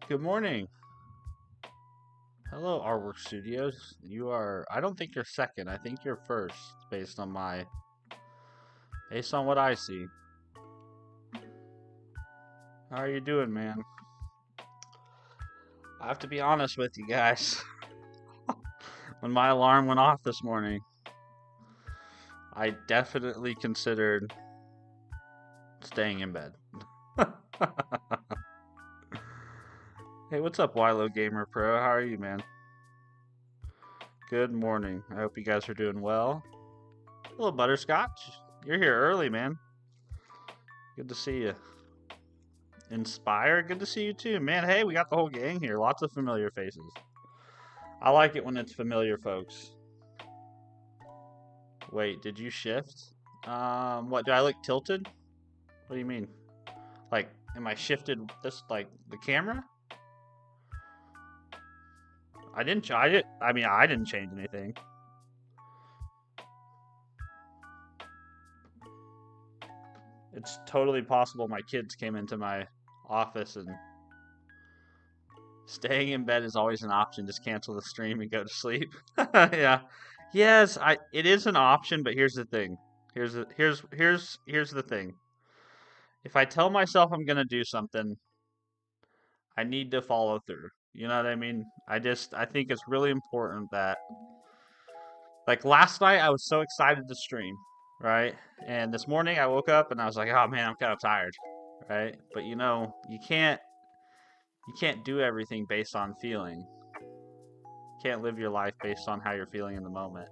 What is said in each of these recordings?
Good morning. Hello, Artwork Studios. You are, I don't think you're second. I think you're first based on what I see. How are you doing, man? I have to be honest with you guys. When my alarm went off this morning, I definitely considered staying in bed. Hey, what's up, Wilo Gamer Pro? How are you, man? Good morning. I hope you guys are doing well. Hello, Butterscotch. You're here early, man. Good to see you. Inspire, good to see you too, man. Hey, we got the whole gang here. Lots of familiar faces. I like it when it's familiar folks. Wait, did you shift? What, do I look tilted? What do you mean? Like, am I shifted this, like, the camera? I didn't change anything. It's totally possible my kids came into my office and staying in bed is always an option. Just cancel the stream and go to sleep. Yeah. Yes, it is an option, but here's the thing. Here's the thing. If I tell myself I'm gonna do something, I need to follow through. You know what I mean? I think it's really important that, like, last night I was so excited to stream, right? And this morning I woke up and I was like, oh man, I'm kind of tired, right? But you can't do everything based on feeling. You can't live your life based on how you're feeling in the moment.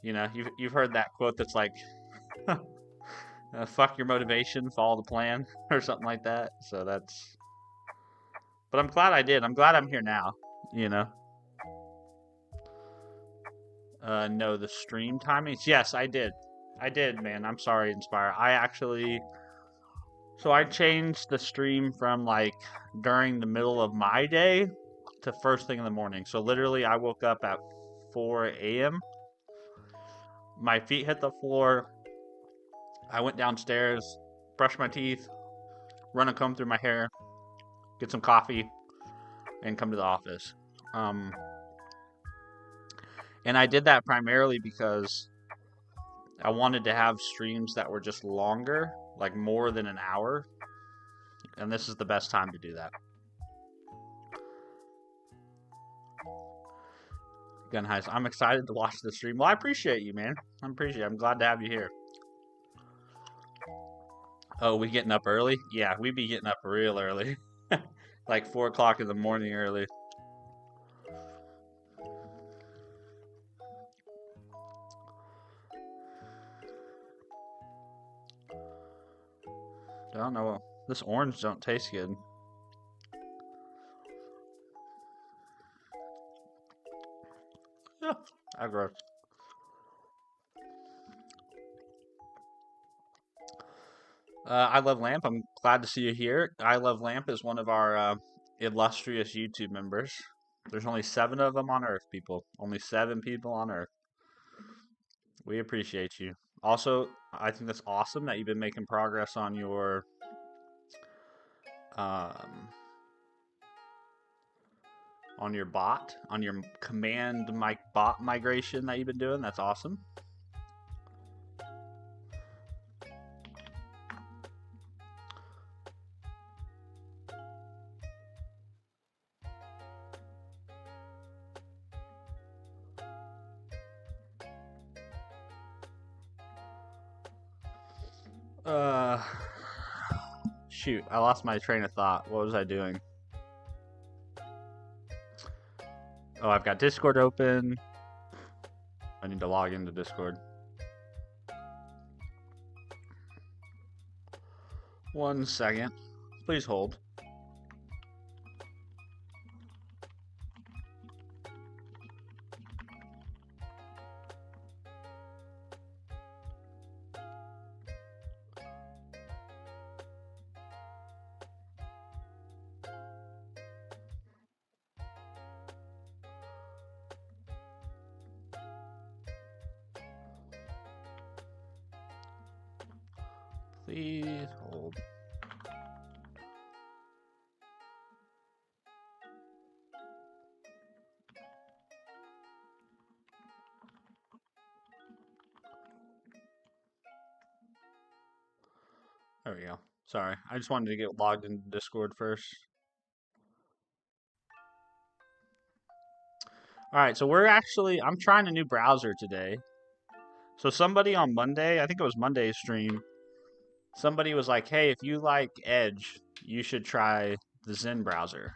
You know, you've heard that quote that's like, fuck your motivation, follow the plan, or something like that. So that's. But I'm glad I did. I'm glad I'm here now. You know. No, the stream timings. Yes, I did. I did, man. I'm sorry, Inspire. So I changed the stream from like during the middle of my day to first thing in the morning. So literally, I woke up at 4 a.m. My feet hit the floor. I went downstairs, brushed my teeth, run a comb through my hair, get some coffee, and come to the office. And I did that primarily because I wanted to have streams that were just longer, like more than an hour. And this is the best time to do that. Gunheist, I'm excited to watch the stream. Well, I appreciate you, man. I'm glad to have you here. Oh, we getting up early? Yeah, we be getting up real early. Like 4 o'clock in the morning early. I don't know. This orange don't taste good. Yeah, gross. I Love Lamp, I'm glad to see you here. I Love Lamp is one of our illustrious YouTube members. There's only 7 of them on Earth, people. Only 7 people on Earth. We appreciate you. Also, I think that's awesome that you've been making progress on your bot, on your command mic bot migration that you've been doing. That's awesome. Shoot, I lost my train of thought. What was I doing? Oh, I've got Discord open. I need to log into Discord. 1 second. Please hold. Please hold. There we go. Sorry, I just wanted to get logged into Discord first. All right, so I'm trying a new browser today. So somebody on Monday, I think it was Monday's stream, somebody was like, "Hey, if you like Edge, you should try the Zen browser."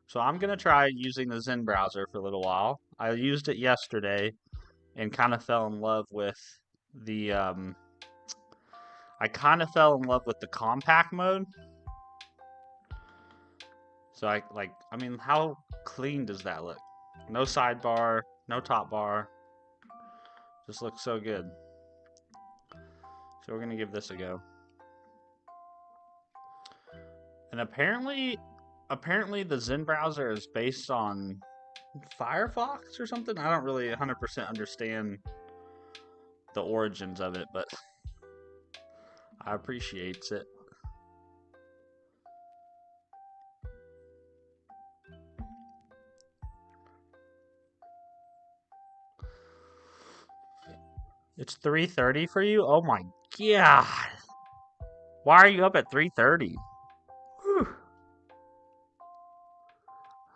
So I'm gonna try using the Zen browser for a little while. I used it yesterday and kind of fell in love with the compact mode. So I mean, how clean does that look? No sidebar, no top bar. Just looks so good. So we're gonna give this a go. And apparently the Zen browser is based on Firefox or something. I don't really 100% understand the origins of it, but I appreciate it. It's 3:30 for you? Oh my god. Why are you up at 3:30?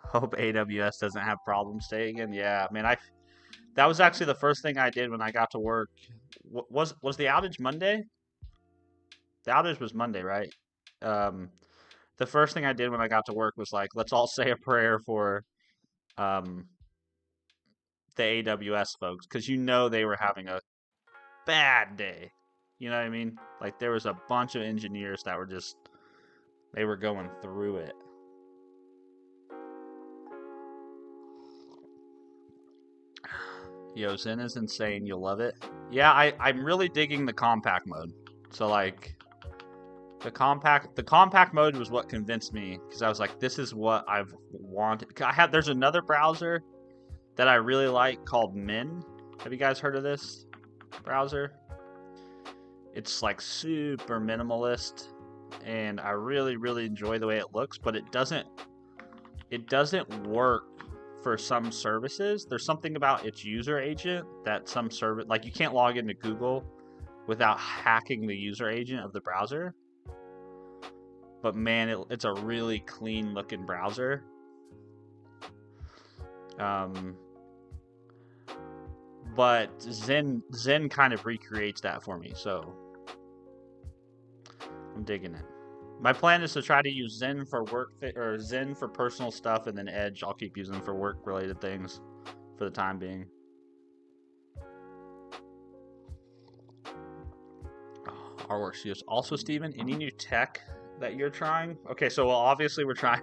Hope AWS doesn't have problems staying in. Yeah, man, that was actually the first thing I did when I got to work. Was the outage Monday? The outage was Monday, right? The first thing I did when I got to work was like, let's all say a prayer for um, the AWS folks, because they were having a bad day. You know what I mean? Like there was a bunch of engineers that were they were going through it. Yo, Zen is insane. You'll love it. Yeah, I'm really digging the compact mode. So like the compact mode was what convinced me, because I was like, this is what I've wanted. There's another browser that I really like called Min. Have you guys heard of this browser? It's like super minimalist, and I really, really enjoy the way it looks, but it doesn't work for some services. There's something about its user agent that some service, like you can't log into Google without hacking the user agent of the browser. But man, it's a really clean looking browser. But Zen kind of recreates that for me, so I'm digging it. My plan is to try to use Zen for work or Zen for personal stuff, and then Edge I'll keep using for work related things for the time being. Artwork Studios. Also, Steven, any new tech that you're trying? Okay, so obviously we're trying.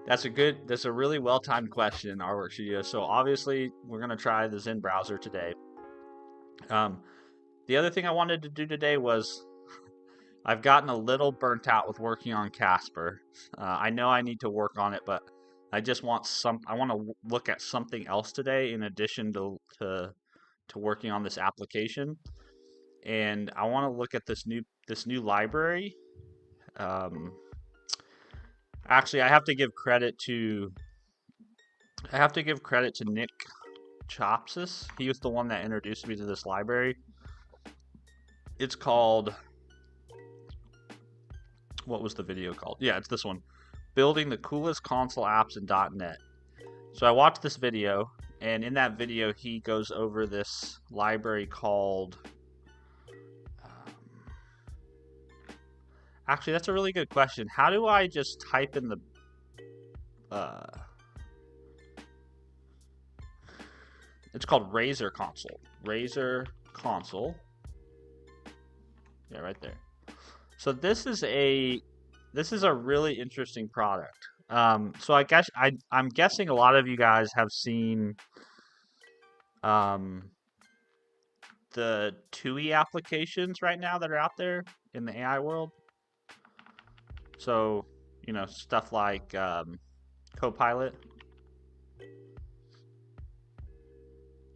That's a really well-timed question, Artwork Studios. So obviously we're gonna try the Zen browser today. The other thing I wanted to do today was I've gotten a little burnt out with working on Casper. I know I need to work on it, but I just want I want to look at something else today in addition to working on this application. And I want to look at this new library. Actually, I have to give credit to Nick Chopsis. He was the one that introduced me to this library. It's called, what was the video called? Yeah, it's this one. Building the coolest console apps in .NET. So I watched this video, and in that video he goes over this library called actually, that's a really good question. How do I just type in the it's called Razer Console. Razer Console. Yeah, right there. So this is a really interesting product. So I guess I'm guessing a lot of you guys have seen the TUI applications right now that are out there in the AI world. So, stuff like Copilot.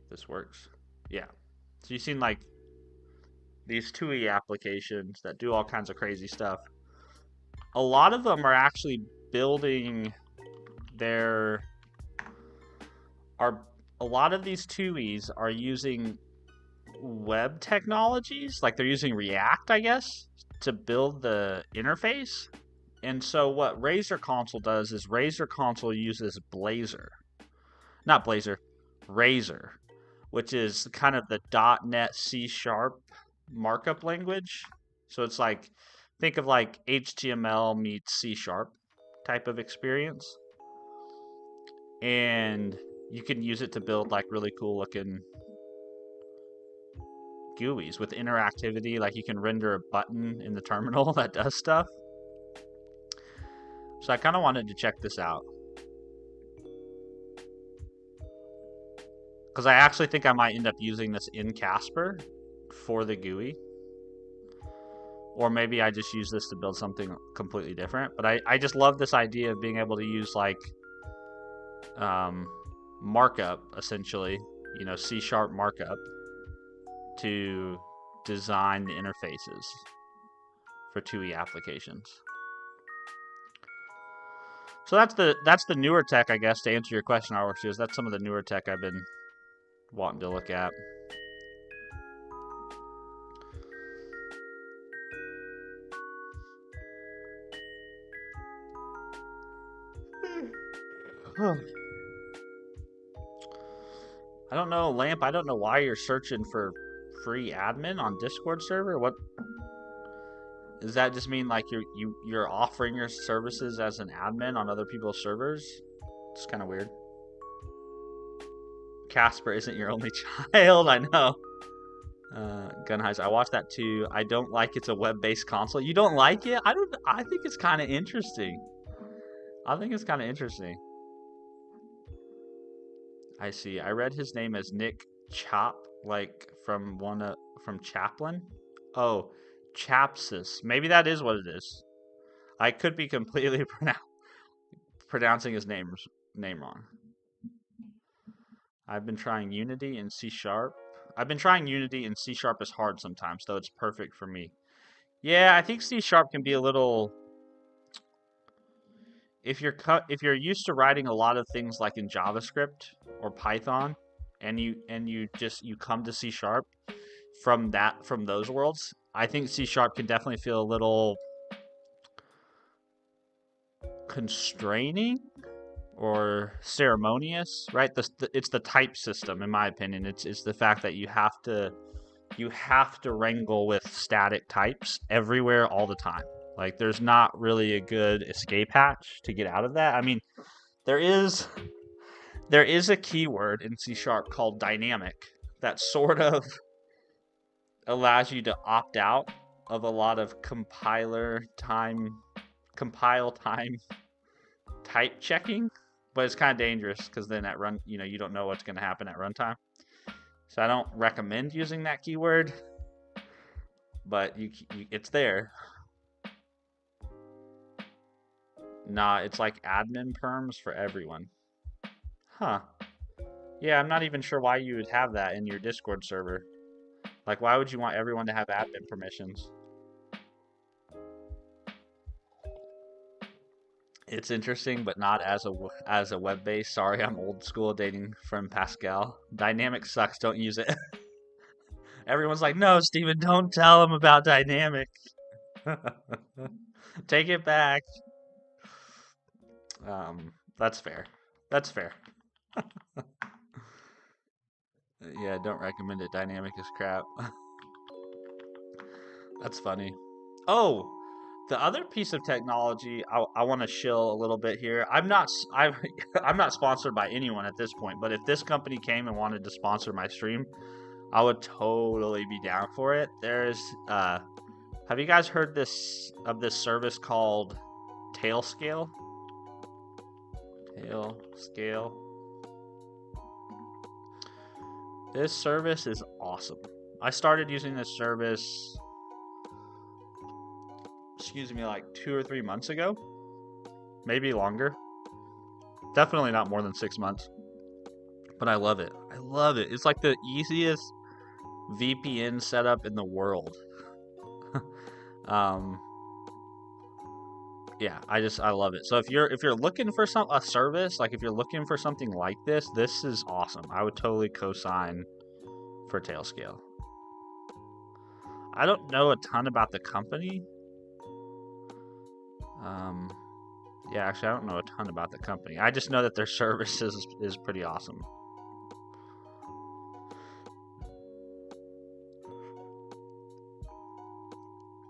This works. Yeah. So you've seen like these TUI applications that do all kinds of crazy stuff. A lot of them are actually building a lot of these TUIs are using web technologies, like they're using React, I guess, to build the interface. And so what Razer Console does is Razer Console uses Blazor. Not Blazor, Razer, which is kind of the .NET C# markup language. So it's like, think of like HTML meets C# type of experience. And you can use it to build like really cool looking GUIs with interactivity. Like you can render a button in the terminal that does stuff. So I kind of wanted to check this out, because I actually think I might end up using this in Casper for the GUI. Or maybe I just use this to build something completely different. But I just love this idea of being able to use like markup, essentially, you know, C# markup to design the interfaces for 2E applications. So that's the newer tech, I guess, to answer your question, RWorks. That's some of the newer tech I've been wanting to look at. I don't know, Lamp. I don't know why you're searching for free admin on Discord server. What does that just mean? Like you're offering your services as an admin on other people's servers? It's kind of weird. Casper isn't your only child. I know. Gunheise, I watched that too. I don't like it's a web-based console. You don't like it? I think it's kind of interesting. I see. I read his name as Nick Chop, like from from Chaplin. Oh, Chapsis. Maybe that is what it is. I could be completely pronouncing his name wrong. I've been trying Unity in C#. I've been trying Unity in C# is hard sometimes, though it's perfect for me. Yeah, I think C# can be a little. If you're used to writing a lot of things like in JavaScript or Python, and you come to C# from those worlds, I think C# can definitely feel a little constraining or ceremonious, right? It's the type system, in my opinion. It's the fact that you have to wrangle with static types everywhere all the time. Like there's not really a good escape hatch to get out of that. I mean, there is a keyword in C# called dynamic that sort of allows you to opt out of a lot of compile time type checking, but it's kind of dangerous because then at run, you don't know what's going to happen at runtime. So I don't recommend using that keyword, but it's there. Nah, it's like admin perms for everyone. Huh. Yeah, I'm not even sure why you would have that in your Discord server. Like, why would you want everyone to have admin permissions? It's interesting, but not as a web-based. Sorry, I'm old school, dating from Pascal. Dynamic sucks, don't use it. Everyone's like, no, Steven, don't tell him about dynamic. Take it back. That's fair. Yeah, don't recommend it. Dynamic is crap. That's funny. Oh, the other piece of technology I want to shill a little bit here. I'm not sponsored by anyone at this point, but if this company came and wanted to sponsor my stream, I would totally be down for it. There's have you guys heard of this service called Tailscale? Tailscale. This service is awesome. I started using this service, like 2 or 3 months ago. Maybe longer. Definitely not more than 6 months. But I love it. It's like the easiest VPN setup in the world. Yeah, I love it. So if you're looking for a service, like if you're looking for something like this is awesome. I would totally co-sign for Tailscale. I don't know a ton about the company. Yeah, actually, I don't know a ton about the company. I just know that their service is pretty awesome.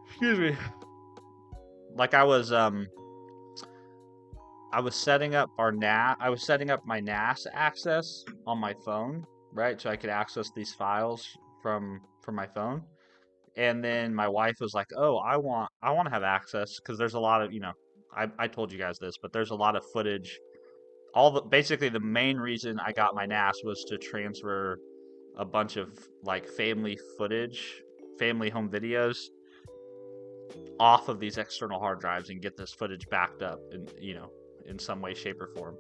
Excuse me. Like I was setting up I was setting up my NAS access on my phone, right? So I could access these files from my phone. And then my wife was like, "Oh, I want to have access because there's a lot of, I told you guys this, but there's a lot of footage. Basically the main reason I got my NAS was to transfer a bunch of like family footage, family home videos off of these external hard drives and get this footage backed up in some way, shape, or form.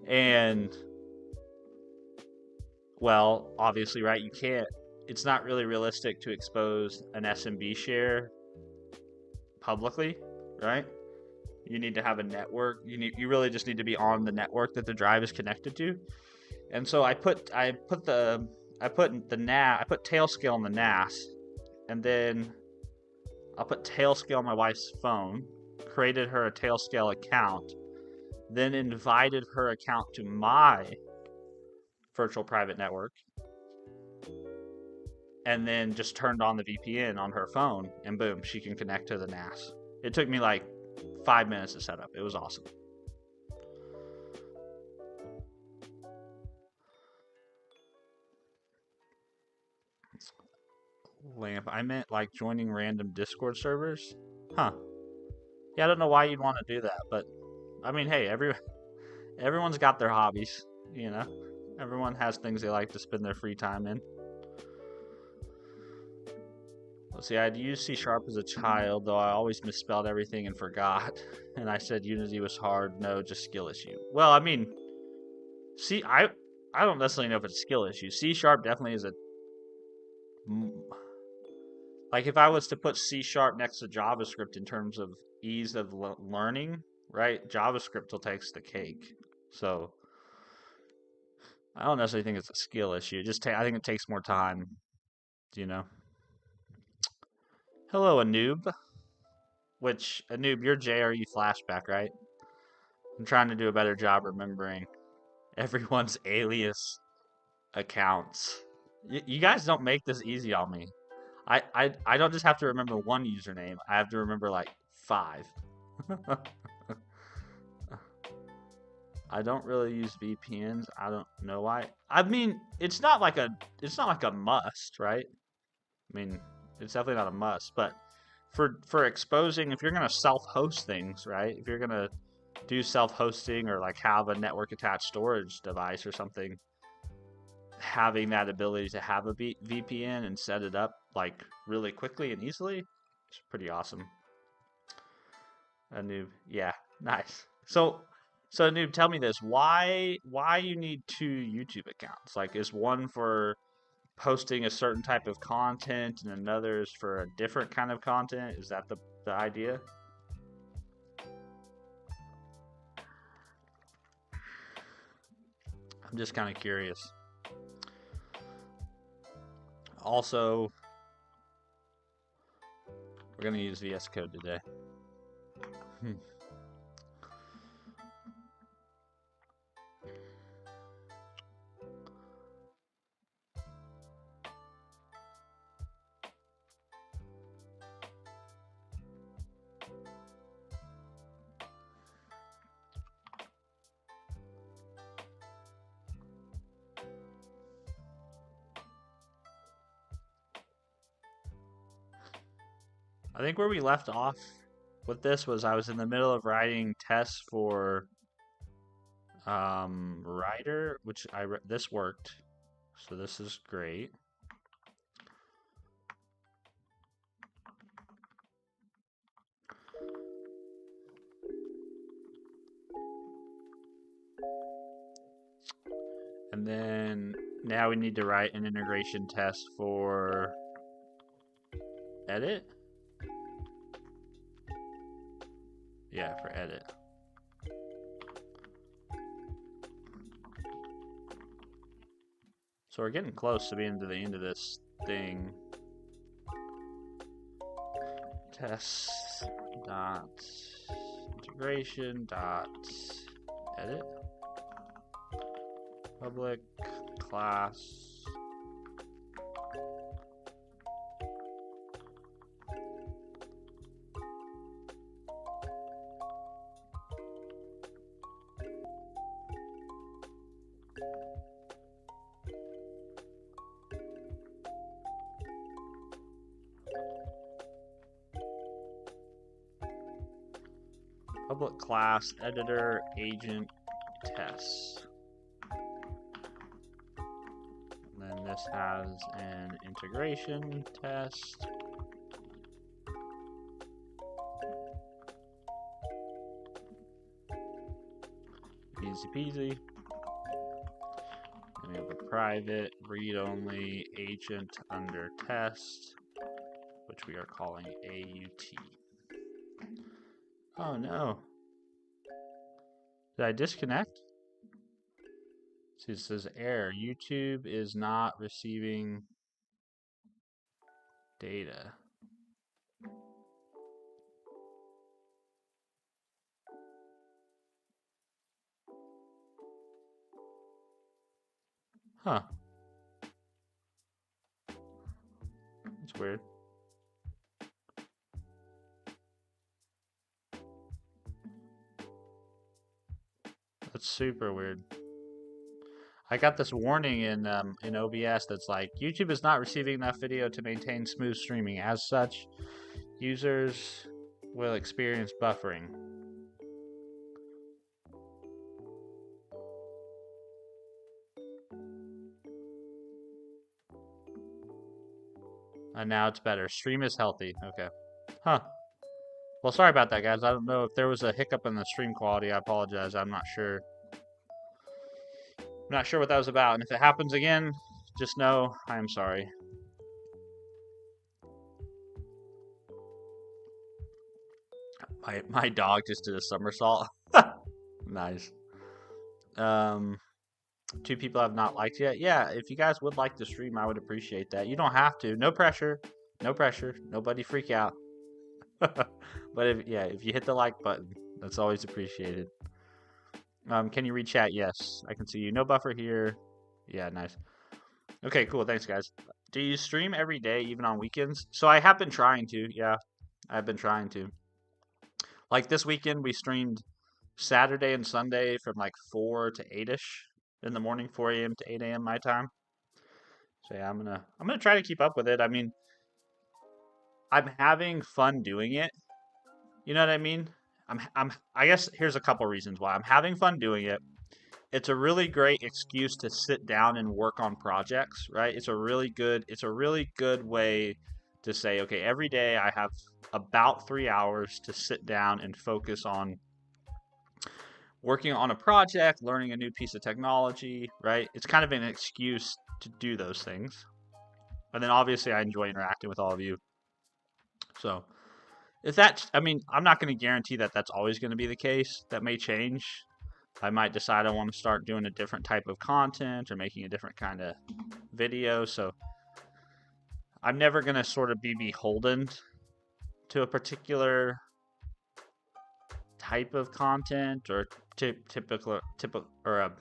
And well, obviously, right, you can't. It's not really realistic to expose an SMB share publicly, right? You need to have a network. You really just need to be on the network that the drive is connected to. And so I put Tailscale on the NAS, and then I'll put Tailscale on my wife's phone, created her a Tailscale account, then invited her account to my virtual private network, and then just turned on the VPN on her phone, and boom, she can connect to the NAS. It took me like 5 minutes to set up. It was awesome. Lamp. I meant like joining random Discord servers. Huh. Yeah, I don't know why you'd want to do that, but I mean, hey, everyone's got their hobbies, you know. Everyone has things they like to spend their free time in. Let's see, I'd used C# as a child, though I always misspelled everything and forgot. And I said Unity was hard. No, just skill issue. Well, I mean, I don't necessarily know if it's a skill issue. C# definitely is a like if I was to put C# next to JavaScript in terms of ease of learning, right? JavaScript still takes the cake. So I don't necessarily think it's a skill issue. I think it takes more time, you know. Hello, Anoob. Which Anoob, you're JRE flashback, right? I'm trying to do a better job remembering everyone's alias accounts. You guys don't make this easy on me. I don't just have to remember one username. I have to remember like 5. I don't really use VPNs. I don't know why. I mean, it's not like a must, right? I mean, it's definitely not a must, but for exposing, if you're gonna self-host things, right? If you're gonna do self-hosting or like have a network attached storage device or something, having that ability to have a VPN and set it up like really quickly and easily, it's pretty awesome. Noob, yeah, nice. So Noob, tell me this: why you need 2 YouTube accounts? Like, is one for posting a certain type of content and another is for a different kind of content? Is that the idea? I'm just kind of curious. Also, we're going to use VS Code today. I think where we left off with this was I was in the middle of writing tests for Writer, which this worked, so this is great. And then now we need to write an integration test for edit. Yeah, for edit. So we're getting close to being to the end of this thing. test dot integration dot edit public class public class editor agent test. And then this has an integration test. Easy peasy. And we have a private read-only agent under test, which we are calling AUT. Oh no. Did I disconnect? See, it says error. YouTube is not receiving data. Huh. That's weird. That's super weird. I got this warning in OBS that's like, YouTube is not receiving enough video to maintain smooth streaming. As such, users will experience buffering. And now it's better. Stream is healthy. Okay. Huh. Well, sorry about that, guys. I don't know if there was a hiccup in the stream quality. I apologize. I'm not sure. I'm not sure what that was about. And if it happens again, just know I am sorry. My dog just did a somersault. Nice. 2 people have not liked yet. Yeah, if you guys would like to stream, I would appreciate that. You don't have to. No pressure. No pressure. Nobody freak out. But if you hit the like button, that's always appreciated. Can you read chat? Yes, I can see you. No buffer here. Yeah, nice. Okay, cool. Thanks, guys. Do you stream every day, even on weekends? So I have been trying to. Yeah, I've been trying to. Like this weekend, we streamed Saturday and Sunday from like 4 to 8ish in the morning, 4 a.m. to 8 a.m. my time. So yeah, I'm gonna try to keep up with it. I mean, I'm having fun doing it. You know what I mean? I guess here's a couple reasons why I'm having fun doing it. It's a really great excuse to sit down and work on projects, right? It's a really good way to say, okay, every day I have about 3 hours to sit down and focus on working on a project, learning a new piece of technology, right? It's kind of an excuse to do those things. And then obviously I enjoy interacting with all of you. So if that's, I mean, I'm not going to guarantee that that's always going to be the case. That may change. I might decide I want to start doing a different type of content or making a different kind of video. So I'm never going to sort of be beholden to a particular type of content or typical or a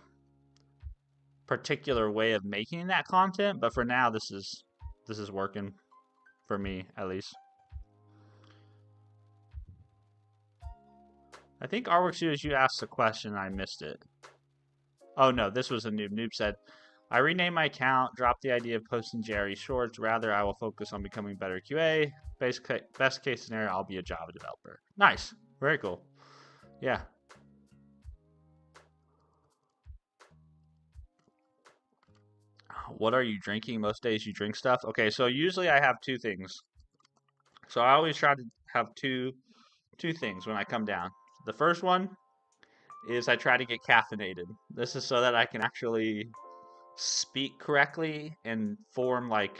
particular way of making that content. But for now, this is working for me, at least. I think Artwork Studios, you asked a question and I missed it. Oh no, this was a noob. Noob said, I renamed my account, dropped the idea of posting JRE shorts. Rather, I will focus on becoming better QA. Best case scenario, I'll be a Java developer. Nice. Very cool. Yeah. What are you drinking? Most days you drink stuff? Okay, so usually I have 2 things. So I always try to have two things when I come down. The first one is I try to get caffeinated. This is so that I can actually speak correctly and form like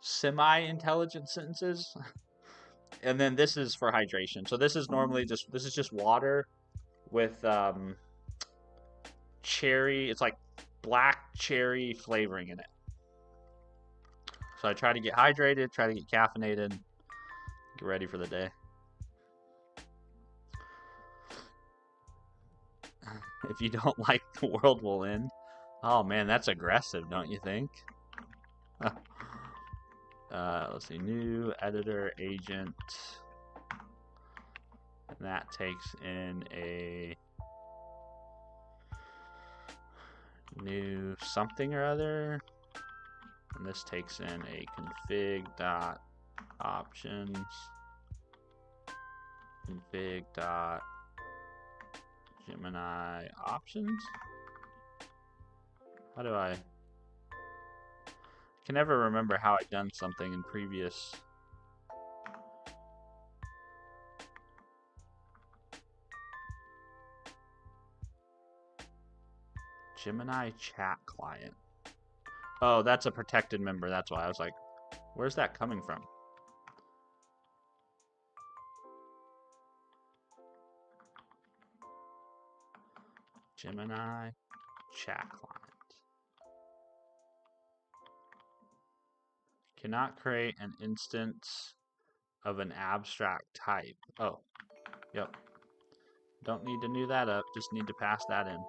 semi-intelligent sentences. And then this is for hydration. So this is normally just water with cherry. It's like black cherry flavoring in it. So I try to get hydrated, try to get caffeinated, Get ready for the day. If you don't like, the world will end. Oh man, that's aggressive, don't you think? Let's see, new editor agent. And that takes in a new something or other. And this takes in a config.options. Config.Gemini options. How do I can never remember how I've done something in previous. Gemini chat client. Oh, that's a protected member. That's why I was like, where's that coming from? Gemini chat client. Cannot create an instance of an abstract type. Oh, yep. Don't need to new that up. Just need to pass that in.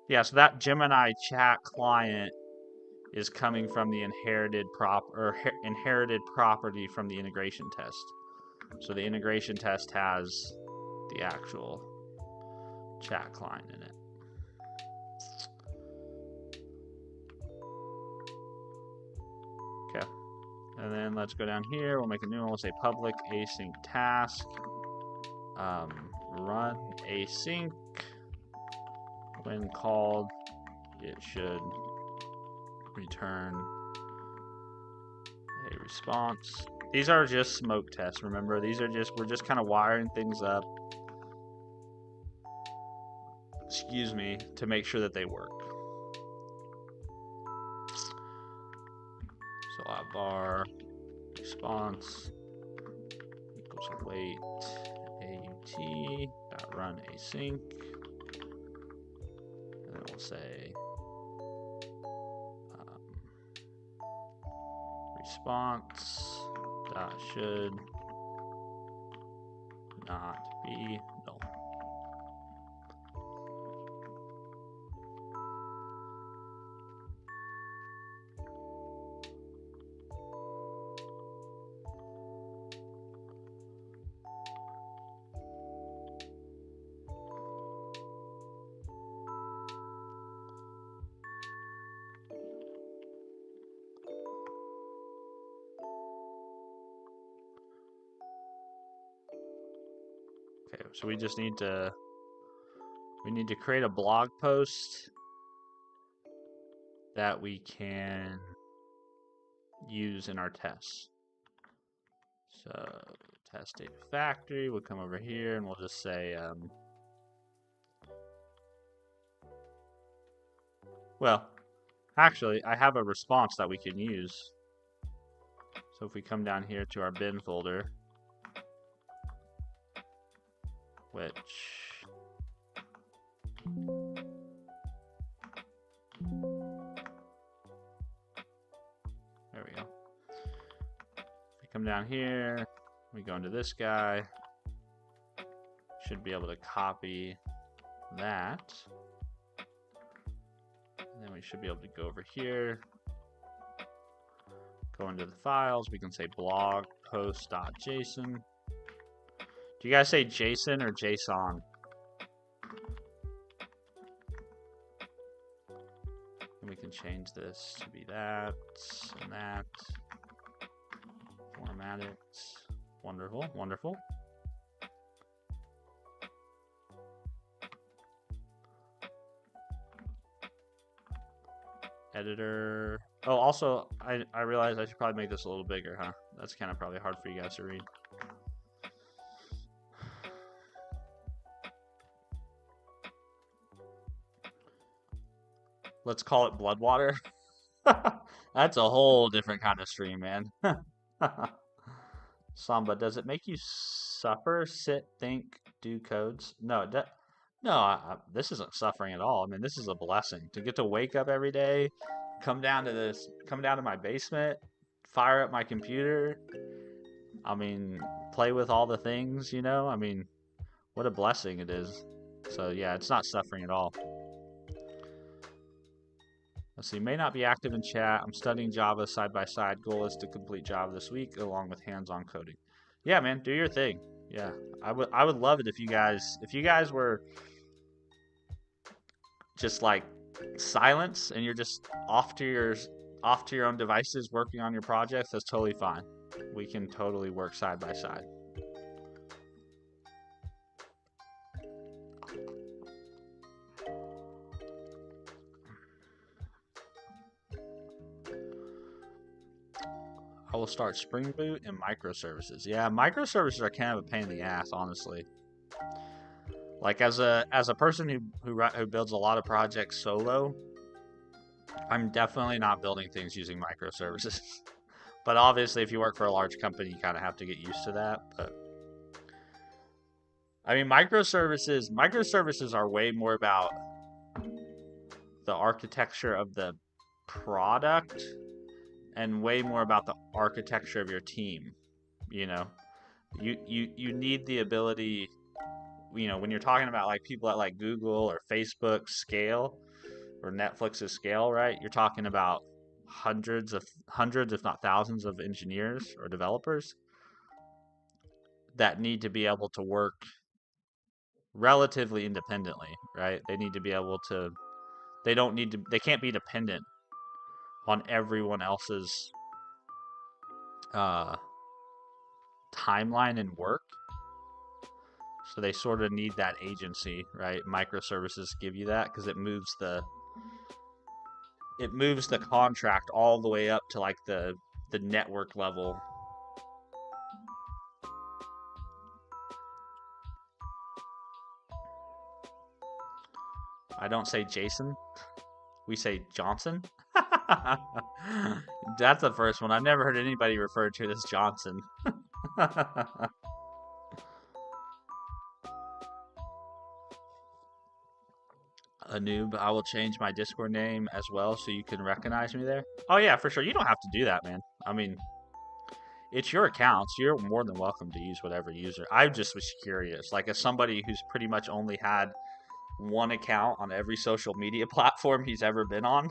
Yeah, so that Gemini chat client is coming from the inherited property from the integration test. So the integration test has the actual chat client in it. Okay. And then let's go down here. We'll make a new one. We'll say public async task. Run async. When called, it should return a response. These are just smoke tests, remember? These are just, we're just kind of wiring things up, excuse me, to make sure that they work. So var response equals await AUT run async. And then we'll say response should not be null. Okay, so we just need to create a blog post that we can use in our tests. So test data factory, we'll come over here and we'll just say, well, actually, I have a response that we can use. So if we come down here to our bin folder, which there we go. We come down here, we go into this guy, should be able to copy that, and then we should be able to go over here, go into the files, we can say blog post.json. Do you guys say JSON or JSON? And we can change this to be that and that. Format it. Wonderful, wonderful. Editor. Oh, also, I realized I should probably make this a little bigger, huh? That's kind of probably hard for you guys to read. Let's call it Bloodwater. That's a whole different kind of stream, man. Samba, does it make you suffer, sit, think, do codes? No, no, this isn't suffering at all. I mean, this is a blessing to get to wake up every day, come down to my basement, fire up my computer. I mean, play with all the things, you know? I mean, what a blessing it is. So yeah, it's not suffering at all. Let's see, may not be active in chat. I'm studying Java side by side. Goal is to complete Java this week along with hands-on coding. Yeah, man, do your thing. Yeah. I would love it if you guys were just like silence and you're just off to your own devices working on your projects. That's totally fine. We can totally work side by side. I will start Spring Boot and microservices. Yeah, microservices are kind of a pain in the ass, honestly. Like as a person who builds a lot of projects solo, I'm definitely not building things using microservices. But obviously, if you work for a large company, you kind of have to get used to that. But I mean, microservices are way more about the architecture of the product and way more about the architecture of your team. You know, you need the ability, you know, when you're talking about like people at like Google or Facebook scale or Netflix's scale, right? You're talking about hundreds, if not thousands, of engineers or developers that need to be able to work relatively independently, right? They need to be able to. They can't be dependent on everyone else's uh, timeline and work. So they sort of need that agency, right? Microservices give you that because it moves the contract all the way up to like the network level. I don't say Jason. We say Johnson. That's the first one. I've never heard anybody refer to it as Johnson. A noob. I will change my Discord name as well so you can recognize me there. Oh yeah, for sure. You don't have to do that, man. I mean, it's your accounts. You're more than welcome to use whatever user. I just was curious. Like as somebody who's pretty much only had one account on every social media platform he's ever been on,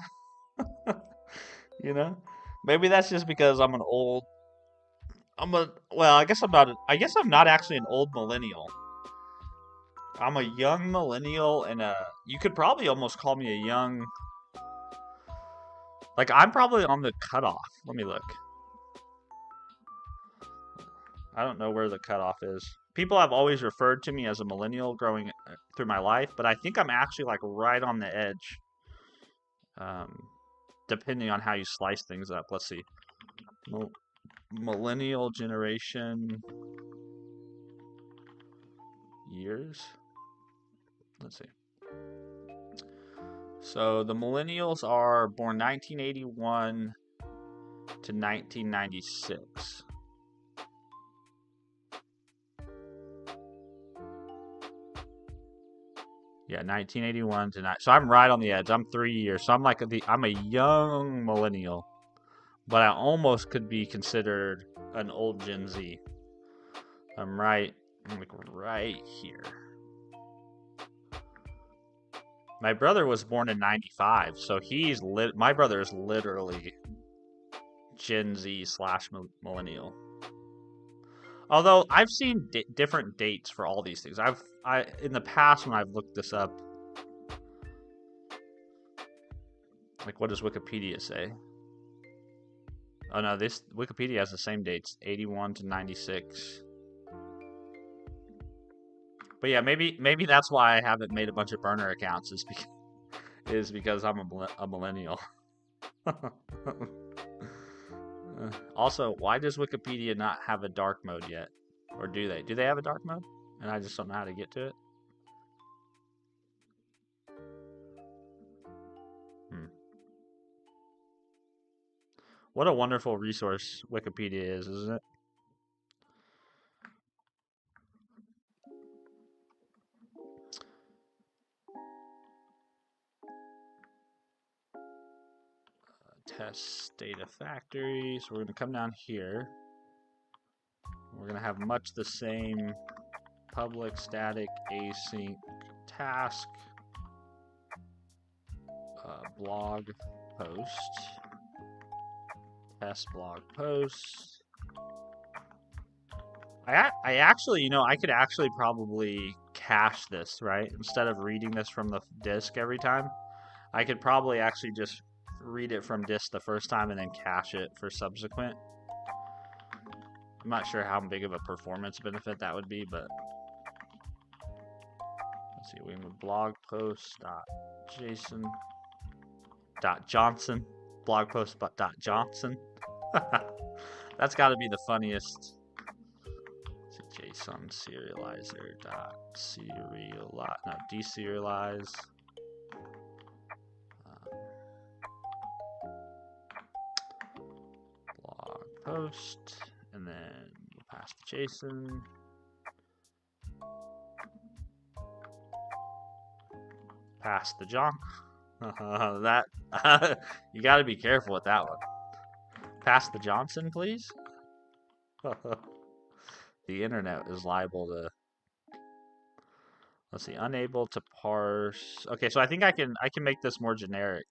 you know? Maybe that's just because I'm an old I'm a well, I guess I'm not actually an old millennial. I'm a young millennial and you could probably almost call me a young, like I'm probably on the cutoff. Let me look. I don't know where the cutoff is. People have always referred to me as a millennial growing through my life, but I think I'm actually like right on the edge. Um, Depending on how you slice things up. Let's see. Millennial generation years. Let's see. So the millennials are born 1981 to 1996. Yeah, 1981 to 9. So I'm right on the edge. I'm 3 years. So I'm a young millennial, but I almost could be considered an old Gen Z. I'm like right here. My brother was born in 95, so my brother is literally Gen Z / millennial. Although I've seen different dates for all these things. In the past when I've looked this up, like what does Wikipedia say? Oh no, this Wikipedia has the same dates, 81 to 96. But yeah, maybe that's why I haven't made a bunch of burner accounts is because I'm a millennial. Also, why does Wikipedia not have a dark mode yet? Or do they? Do they have a dark mode? And I just don't know how to get to it? What a wonderful resource Wikipedia is, isn't it? Test data factory. So we're going to come down here. We're going to have much the same public static async task blog post, test blog post. I actually, you know, I could actually probably cache this, right? Instead of reading this from the disk every time, I could probably actually just read it from disk the first time and then cache it for subsequent. I'm not sure how big of a performance benefit that would be, but let's see, we would blog post .json.johnson, blog post .johnson. That's got to be the funniest. JSON serializer deserialize. Blog post, and then we'll pass the JSON. Pass the John. That you got to be careful with that one. Pass the Johnson, please. The internet is liable to. Let's see, unable to parse. Okay, so I think I can make this more generic.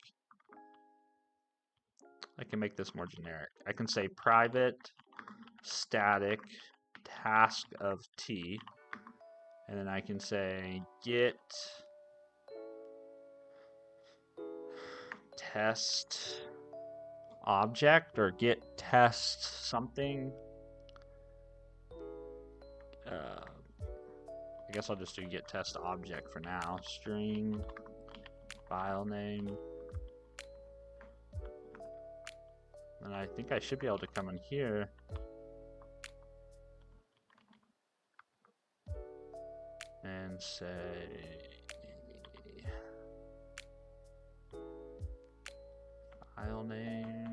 I can say private static task of T, and then I can say get test object or get test something. I guess I'll just do get test object for now. String file name. And I think I should be able to come in here and say file name.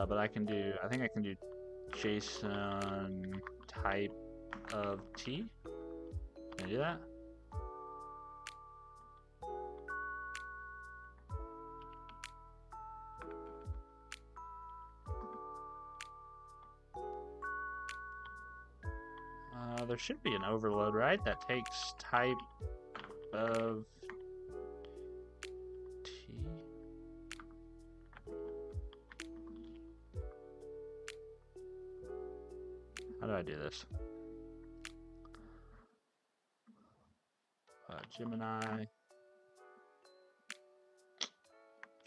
But I think I can do JSON type of T. Can I do that? There should be an overload, right? That takes type of T. How do I do this? Gemini.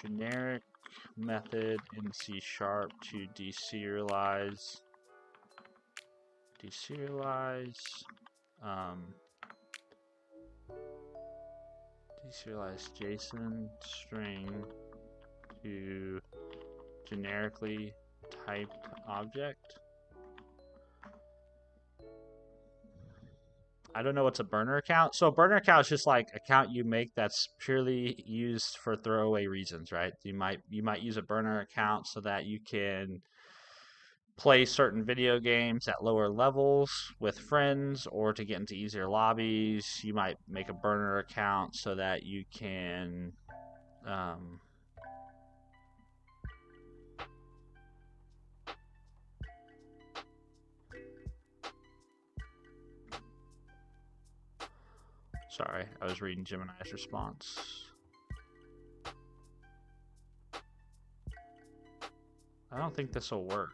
Generic method in C# to deserialize. Deserialize JSON string to generically typed object. I don't know what's a burner account. So a burner account is just like account you make that's purely used for throwaway reasons, right? You might use a burner account so that you can play certain video games at lower levels with friends or to get into easier lobbies. You might make a burner account so that you can sorry, I was reading Gemini's response. I don't think this will work.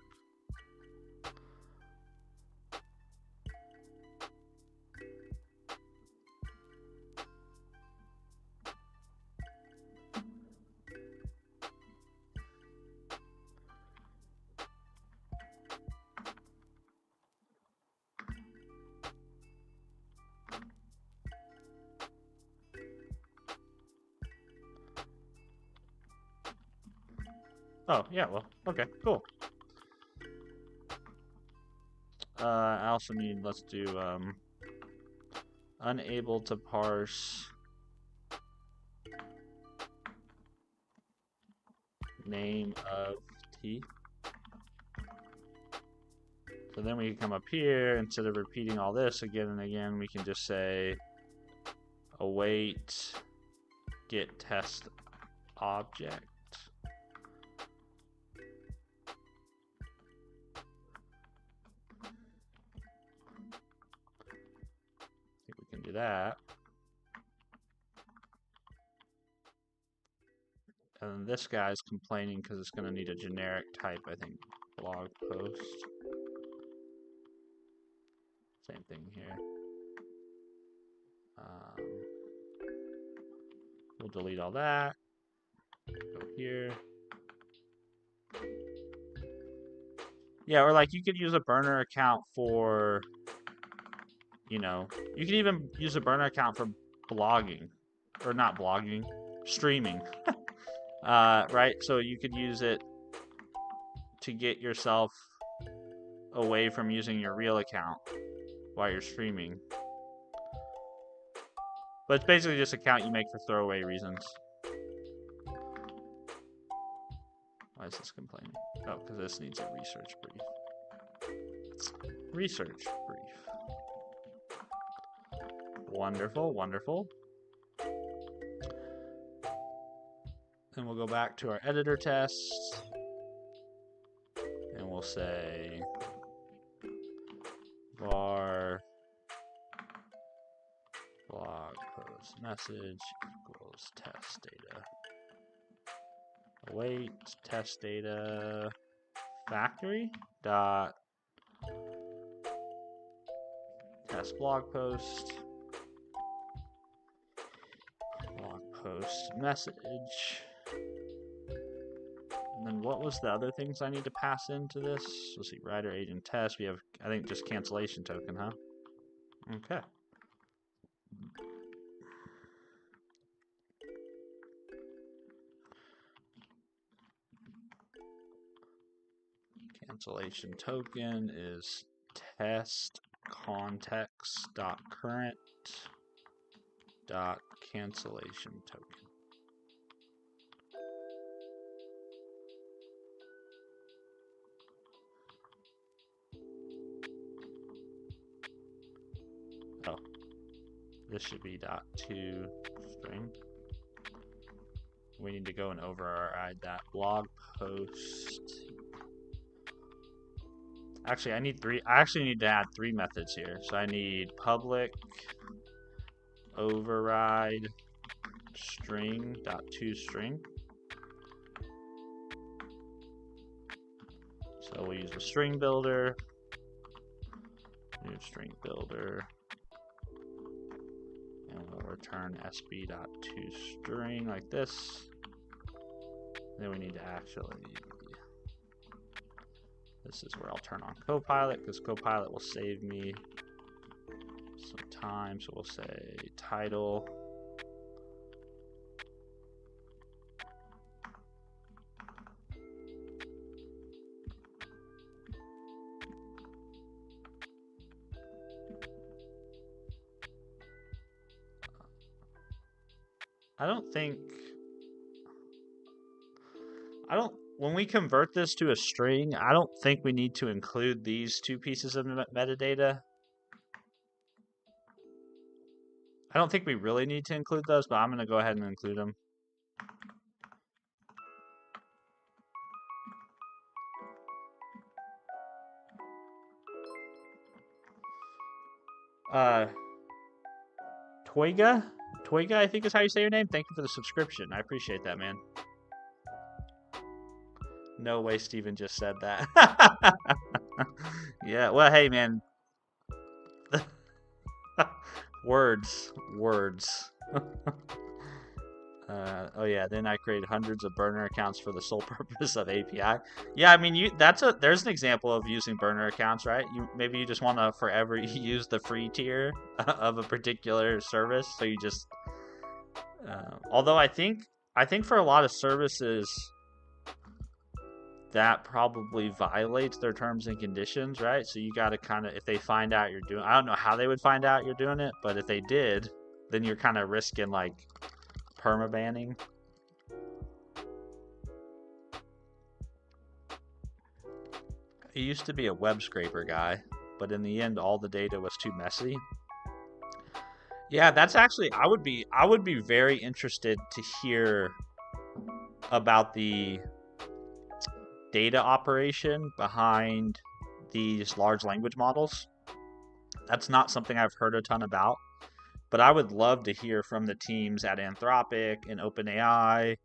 Oh, yeah, well, okay, cool. I also need, let's do, unable to parse name of T. So then we can come up here, instead of repeating all this again and again, we can just say await get test object. I think we can do that. And this guy's complaining because it's going to need a generic type, I think. Blog post. Same thing here. We'll delete all that. Go here. Yeah, or like you could use a burner account for, you know, you can even use a burner account for blogging. Or not blogging, streaming. Right? So you could use it to get yourself away from using your real account while you're streaming. But it's basically just an account you make for throwaway reasons. Why is this complaining? Oh, because this needs a research brief. Research brief. Wonderful, wonderful. Then we'll go back to our editor test. And we'll say var blog post message equals test data. Await test data factory dot test blog post message. And then what was the other things I need to pass into this? Let's see, writer agent test. We have, I think, just cancellation token, huh? Okay. Cancellation token is test context dot current dot cancellation token. Oh, this should be .to string. We need to go and override that blog post. Actually, I need to add 3 methods here. So I need public override string .to string. So we'll use a string builder. New string builder. And we'll return sb.toString like this. Then we need to actually, this is where I'll turn on Copilot, because Copilot will save me some time. So we'll say title. When we convert this to a string, I don't think we need to include these 2 pieces of metadata. I don't think we really need to include those, but I'm going to go ahead and include them. Toiga, I think is how you say your name. Thank you for the subscription. I appreciate that, man. No way Steven just said that. Yeah, well, hey, man. Words. Oh yeah, then I created hundreds of burner accounts for the sole purpose of API. Yeah, I mean, there's an example of using burner accounts, right? Maybe you just want to forever use the free tier of a particular service, so you just. Although I think for a lot of services, that probably violates their terms and conditions, right? So you got to kind of, if they find out you're doing, I don't know how they would find out you're doing it, but if they did, then you're kind of risking like permabanning. He used to be a web scraper guy, but in the end, all the data was too messy. Yeah, that's actually I would be very interested to hear about the data operation behind these large language models. That's not something I've heard a ton about, but I would love to hear from the teams at Anthropic and OpenAI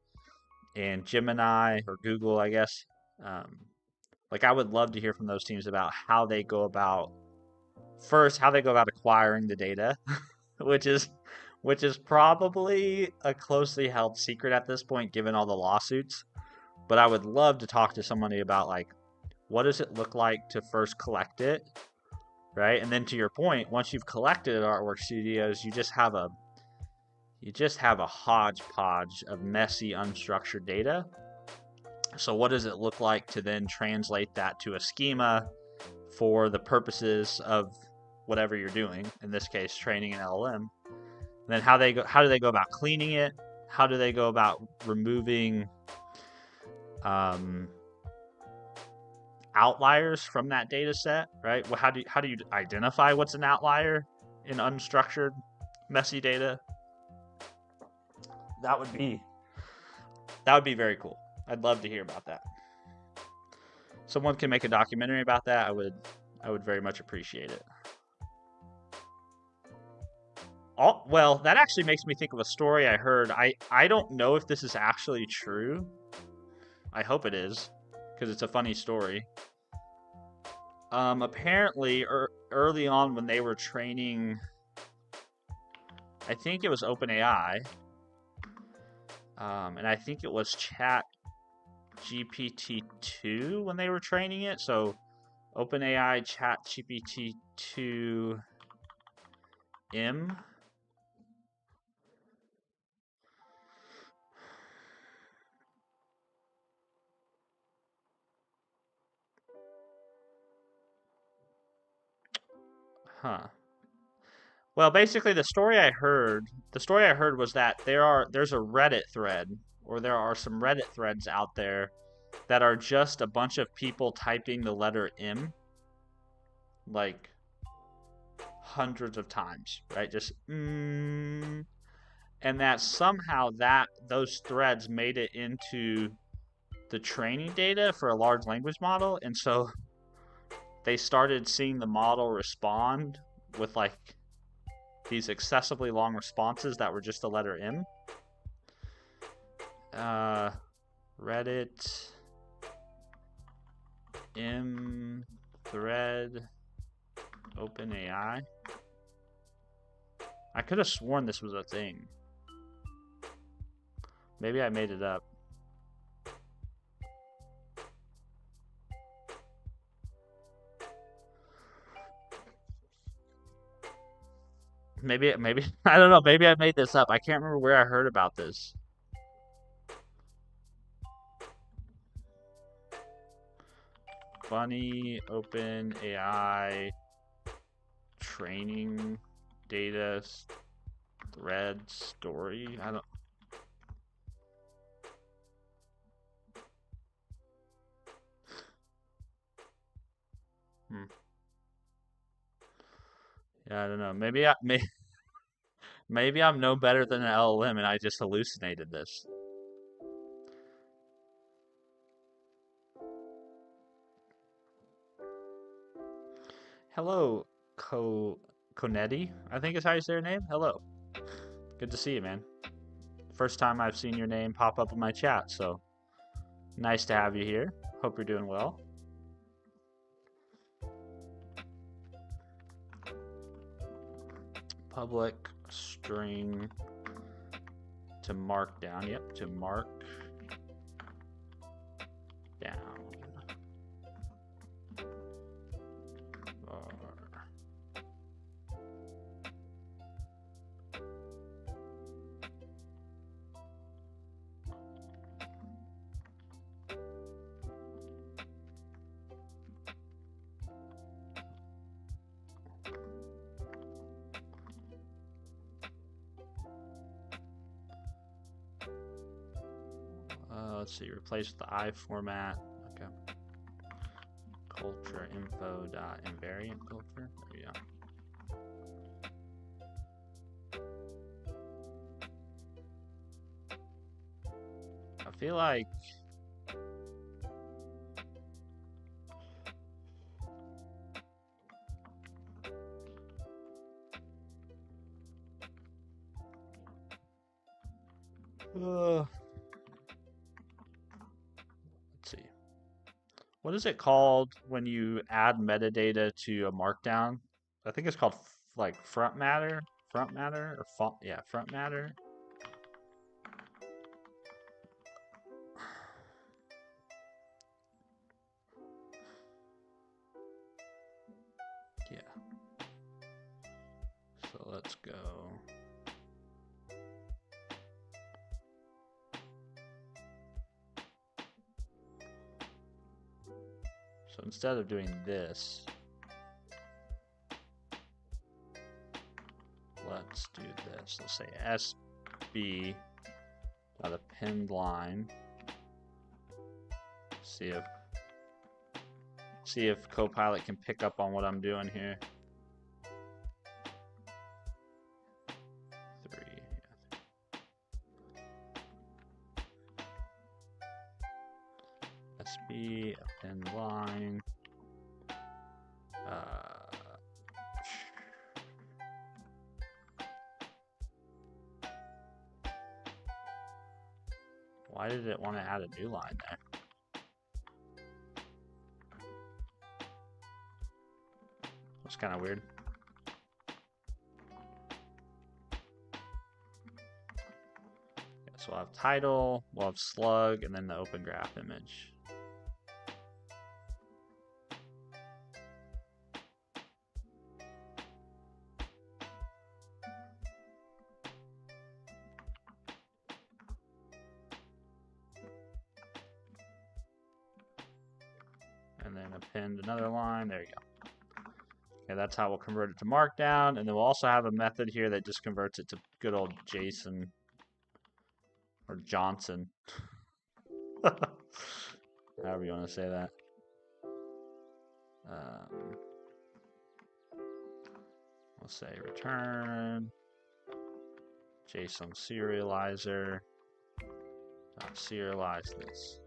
and Gemini or Google, I guess. Um, like I would love to hear from those teams about how they go about how they go about acquiring the data, which is probably a closely held secret at this point given all the lawsuits. But I would love to talk to somebody about like what does it look like to first collect it, right? And then to your point, once you've collected it at Artwork Studios, you just have a hodgepodge of messy unstructured data. So what does it look like to then translate that to a schema for the purposes of whatever you're doing, in this case training an LLM? And then how do they go about cleaning it? How do they go about removing outliers from that data set, right? Well, how do you identify what's an outlier in unstructured messy data? That would be very cool. I'd love to hear about that. Someone can make a documentary about that. I would very much appreciate it. Well, that actually makes me think of a story I heard. I don't know if this is actually true. I hope it is, because it's a funny story. Apparently, early on when they were training, I think it was OpenAI, and I think it was Chat GPT-2 when they were training it. So OpenAI Chat GPT-2 M. Huh. Well, basically the story I heard was that there's a Reddit thread, or there are some Reddit threads out there that are just a bunch of people typing the letter M like hundreds of times, right? Just and that somehow those threads made it into the training data for a large language model, and so they started seeing the model respond with like these excessively long responses that were just the letter M. Reddit M thread OpenAI. I could have sworn this was a thing. Maybe I made it up. Maybe I don't know. Maybe I made this up. I can't remember where I heard about this. Funny OpenAI training data thread story. I don't. Yeah, I don't know. Maybe I'm no better than an LLM and I just hallucinated this. Hello, Conetti, I think is how you say your name. Hello. Good to see you, man. First time I've seen your name pop up in my chat, so nice to have you here. Hope you're doing well. Public string to mark down. Yep, to mark down. Let's see, replace the I format. Okay. culture info dot invariant culture. There we go. I feel like let's see. What is it called when you add metadata to a markdown? I think it's called like front matter or font. Yeah, front matter. Yeah. So let's go. So instead of doing this, let's do this. Let's say SB dot append line. See if Copilot can pick up on what I'm doing here. 3. SB append line. Why did it want to add a new line there? That's kind of weird. Yeah, so we'll have title, we'll have slug, and then the open graph image. And then append another line. There you go. Okay, that's how we'll convert it to Markdown. And then we'll also have a method here that just converts it to good old JSON or Johnson. However you want to say that. We'll say return JSON serializer. Serialize this.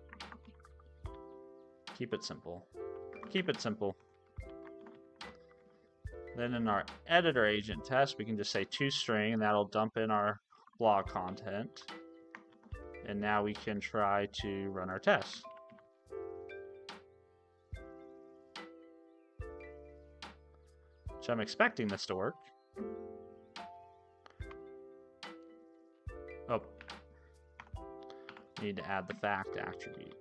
Keep it simple. Keep it simple. Then in our editor agent test, we can just say toString, and that'll dump in our blog content. And now we can try to run our test. So I'm expecting this to work. Oh. Need to add the fact attribute.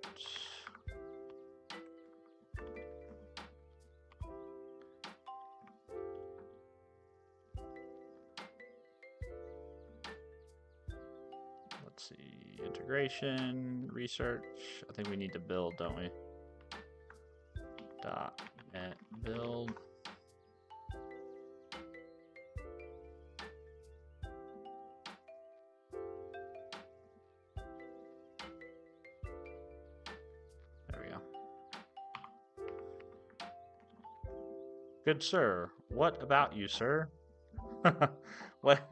Let's see, integration, research. I think we need to build, don't we? .NET build. There we go. Good sir, what about you, sir? What?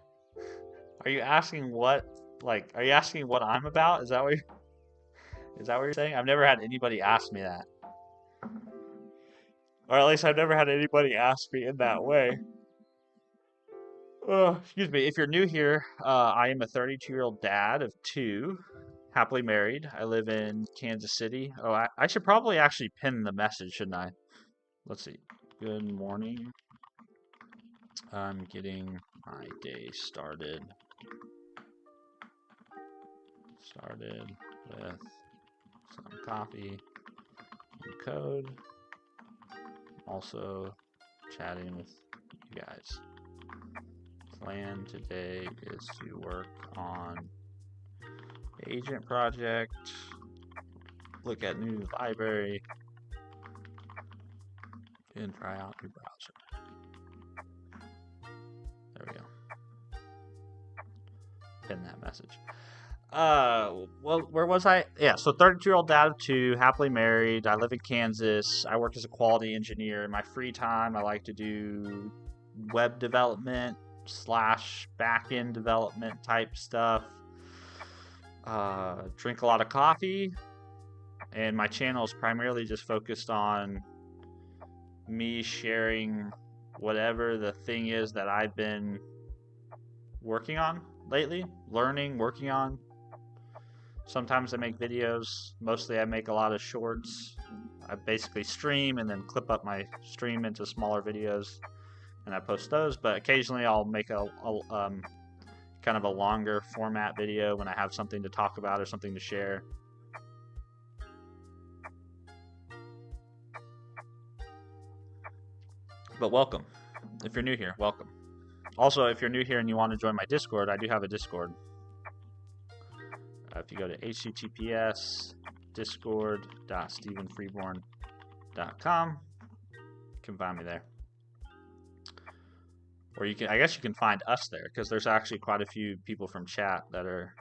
Are you asking what? Like, are you asking what I'm about? Is that what you're saying? I've never had anybody ask me that. Or at least I've never had anybody ask me in that way. Excuse me. If you're new here, I am a 32-year-old dad of 2, happily married. I live in Kansas City. Oh, I should probably actually pin the message, shouldn't I? Let's see. Good morning. I'm getting my day started. With some coffee and code. Also chatting with you guys. Plan today is to work on the agent project, look at new library, and try out new browser. There we go. Pin that message. Well, where was I? Yeah, so 32-year-old dad of two, happily married. I live in Kansas. I work as a quality engineer. In my free time, I like to do web development slash back end development type stuff. Drink a lot of coffee, and my channel is primarily just focused on me sharing whatever the thing is that I've been working on lately, learning, working on. Sometimes I make videos. Mostly I make a lot of shorts. I basically stream and then clip up my stream into smaller videos, and I post those. But occasionally I'll make a kind of a longer format video when I have something to talk about or something to share. But welcome. If you're new here, welcome. Also, if you're new here and you want to join my Discord, I do have a Discord. If you go to https://discord.stephenfreeborn.com, you can find me there. Or you can, I guess you can find us there, because there's actually quite a few people from chat that are.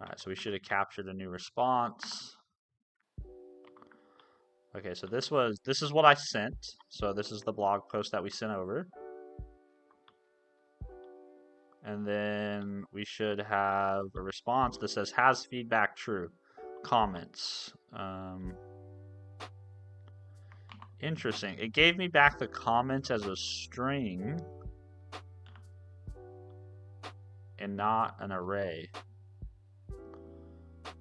Alright, so we should have captured a new response. Okay, so this is what I sent. So this is the blog post that we sent over. And then we should have a response that says, has feedback true? Comments. Interesting. It gave me back the comments as a string and not an array.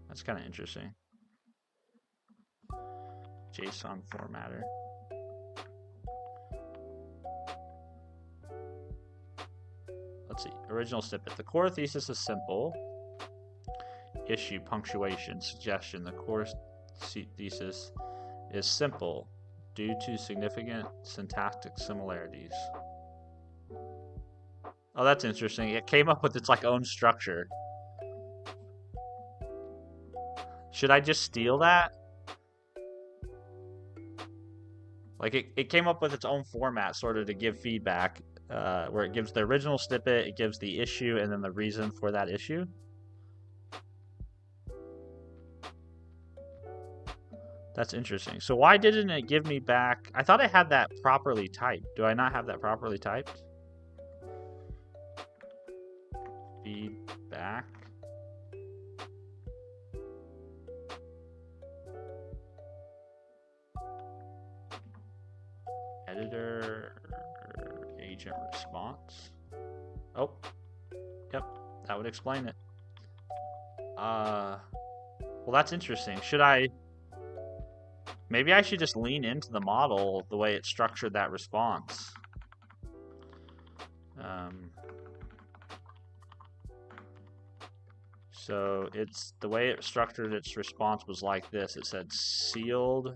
That's kind of interesting. JSON formatter. Let's see. Original snippet. The core thesis is simple. Issue, punctuation, suggestion. The core thesis is simple due to significant syntactic similarities. Oh, that's interesting. It came up with its like own structure. Should I just steal that? Like it came up with its own format sort of to give feedback, where it gives the original snippet, it gives the issue, and then the reason for that issue. That's interesting. So why didn't it give me back? I thought I had that properly typed. Do I not have that properly typed? Feedback. Editor agent response. Oh, yep, that would explain it. Well, that's interesting. Should I? Maybe I should just lean into the model the way it structured that response. So it's the way it structured its response was like this. It said sealed.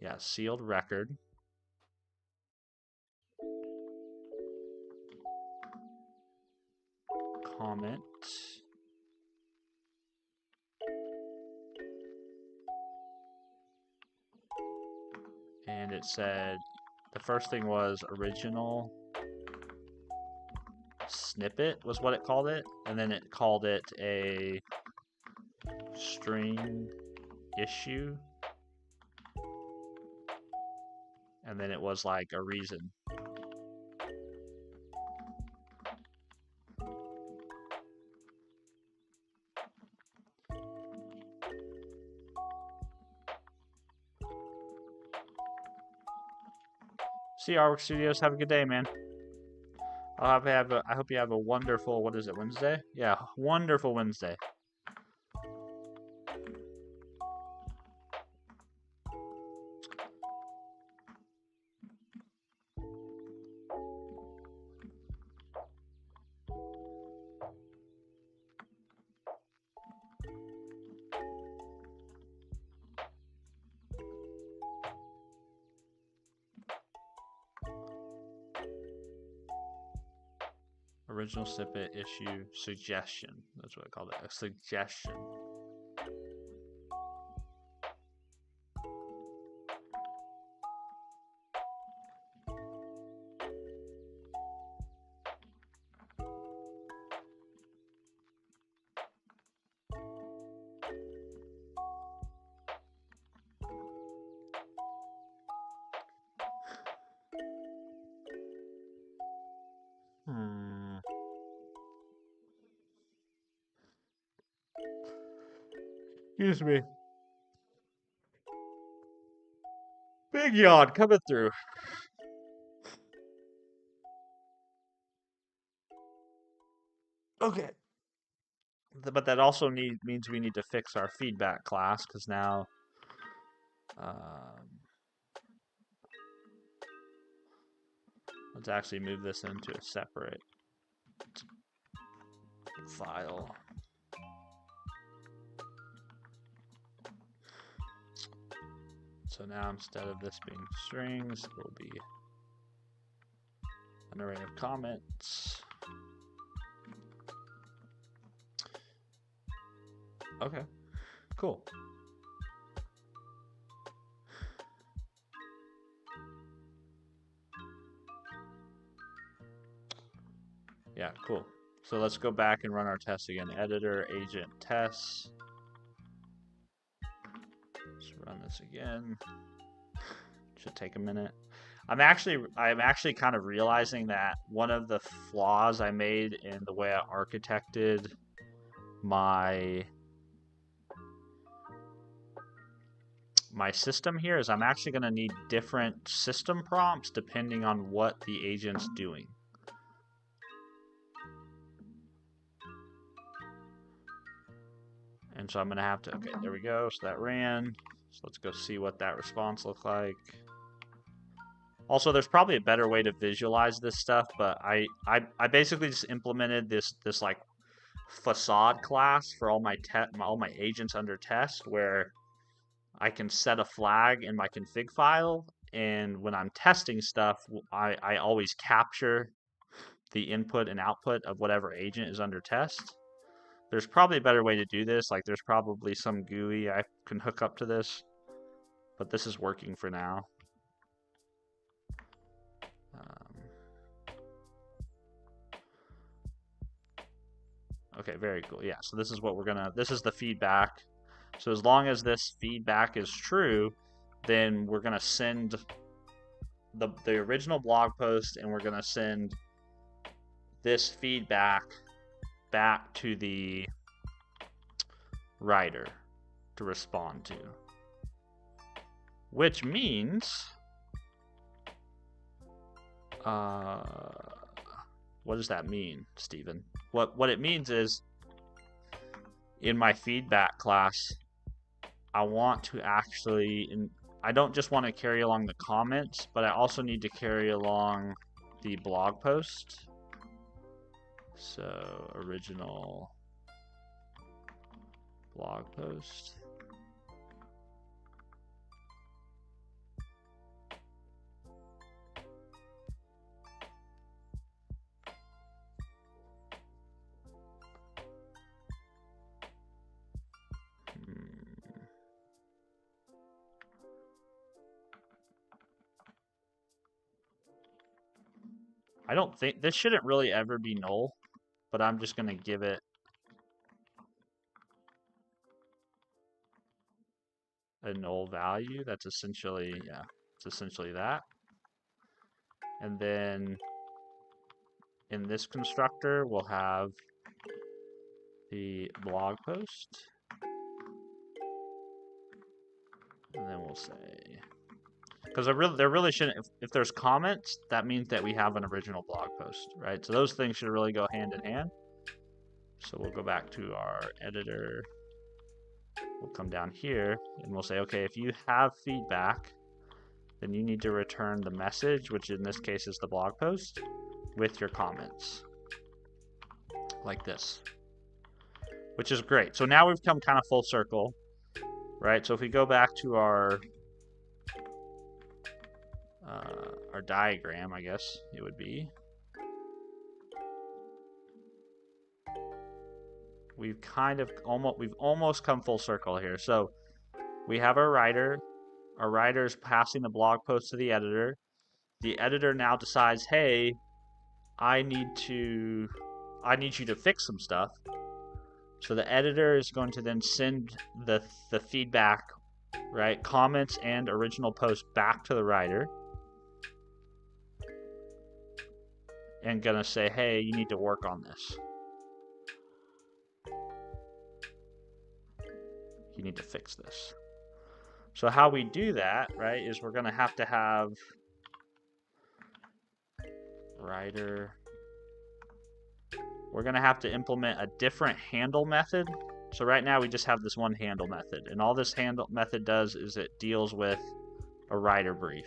Yeah, sealed record. Comment. And it said, the first thing was original snippet was what it called it. And then it called it a string issue. And then it was like a reason. See you, Artwork Studios. Have a good day, man. I hope you have a wonderful, what is it, Wednesday? Yeah, wonderful Wednesday. Original snippet issue suggestion. That's what I called it. A suggestion. Excuse me. Big yawn coming through. Okay. But that also means we need to fix our feedback class, because now let's actually move this into a separate file. So now instead of this being strings, it will be an array of comments. Okay, cool. Yeah, cool. So let's go back and run our tests again. Editor, agent, tests. Let's run this again. Should take a minute. I'm actually kind of realizing that one of the flaws I made in the way I architected my system here is I'm actually going to need different system prompts depending on what the agent's doing. And so I'm going to have to, okay, there we go. So that ran. So let's go see what that response looked like. Also, there's probably a better way to visualize this stuff, but I basically just implemented this like facade class for all my agents under test, where I can set a flag in my config file, and when I'm testing stuff, I always capture the input and output of whatever agent is under test. There's probably a better way to do this. Like, there's probably some GUI I can hook up to this, but this is working for now. Okay, very cool. Yeah, so this is what this is the feedback. So as long as this feedback is true, then we're gonna send the original blog post, and we're gonna send this feedback back to the writer to respond to. Which means, what does that mean, Stephen? What it means is, in my feedback class, I want to actually, I don't just want to carry along the comments, but I also need to carry along the blog post. So original blog post. I don't think this shouldn't really ever be null, but I'm just going to give it a null value. That's essentially, yeah, it's essentially that. And then in this constructor, we'll have the blog post. And then we'll say, because there really shouldn't, if there's comments, that means that we have an original blog post, right? So those things should really go hand in hand. So we'll go back to our editor. We'll come down here and we'll say, okay, if you have feedback, then you need to return the message, which in this case is the blog post, with your comments. Like this. Which is great. So now we've come kind of full circle, right? So if we go back to our diagram, I guess it would be, we've almost come full circle here. So we have our writer. Our writer is passing the blog post to the editor. The editor now decides, hey, I need you to fix some stuff. So the editor is going to then send the feedback, right, comments and original post back to the writer, and gonna say, hey, you need to work on this. you need to fix this. So how we do that, right, is we're going to have rider. We're going to have to implement a different handle method. So right now we just have this one handle method, and all this handle method does is it deals with a rider brief.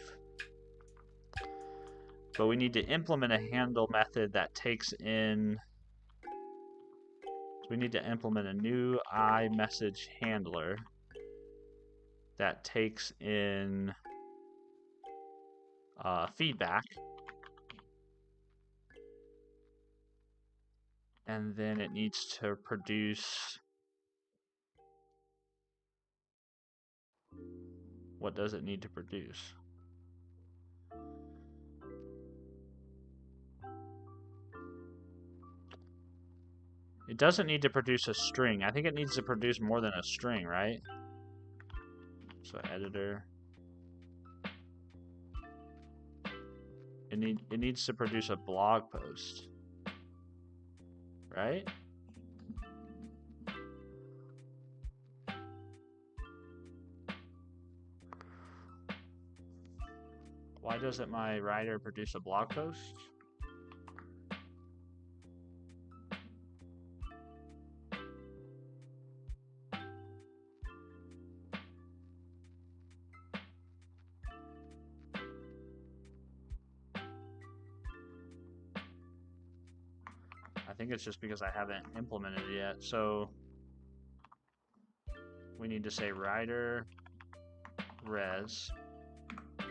But we need to implement a handle method that takes in, so we need to implement a new iMessage handler that takes in feedback. And then it needs to produce, what does it need to produce? It doesn't need to produce a string. I think it needs to produce more than a string, right? So editor. It needs to produce a blog post, right? Why doesn't my writer produce a blog post? I think it's just because I haven't implemented it yet. So we need to say writer res, and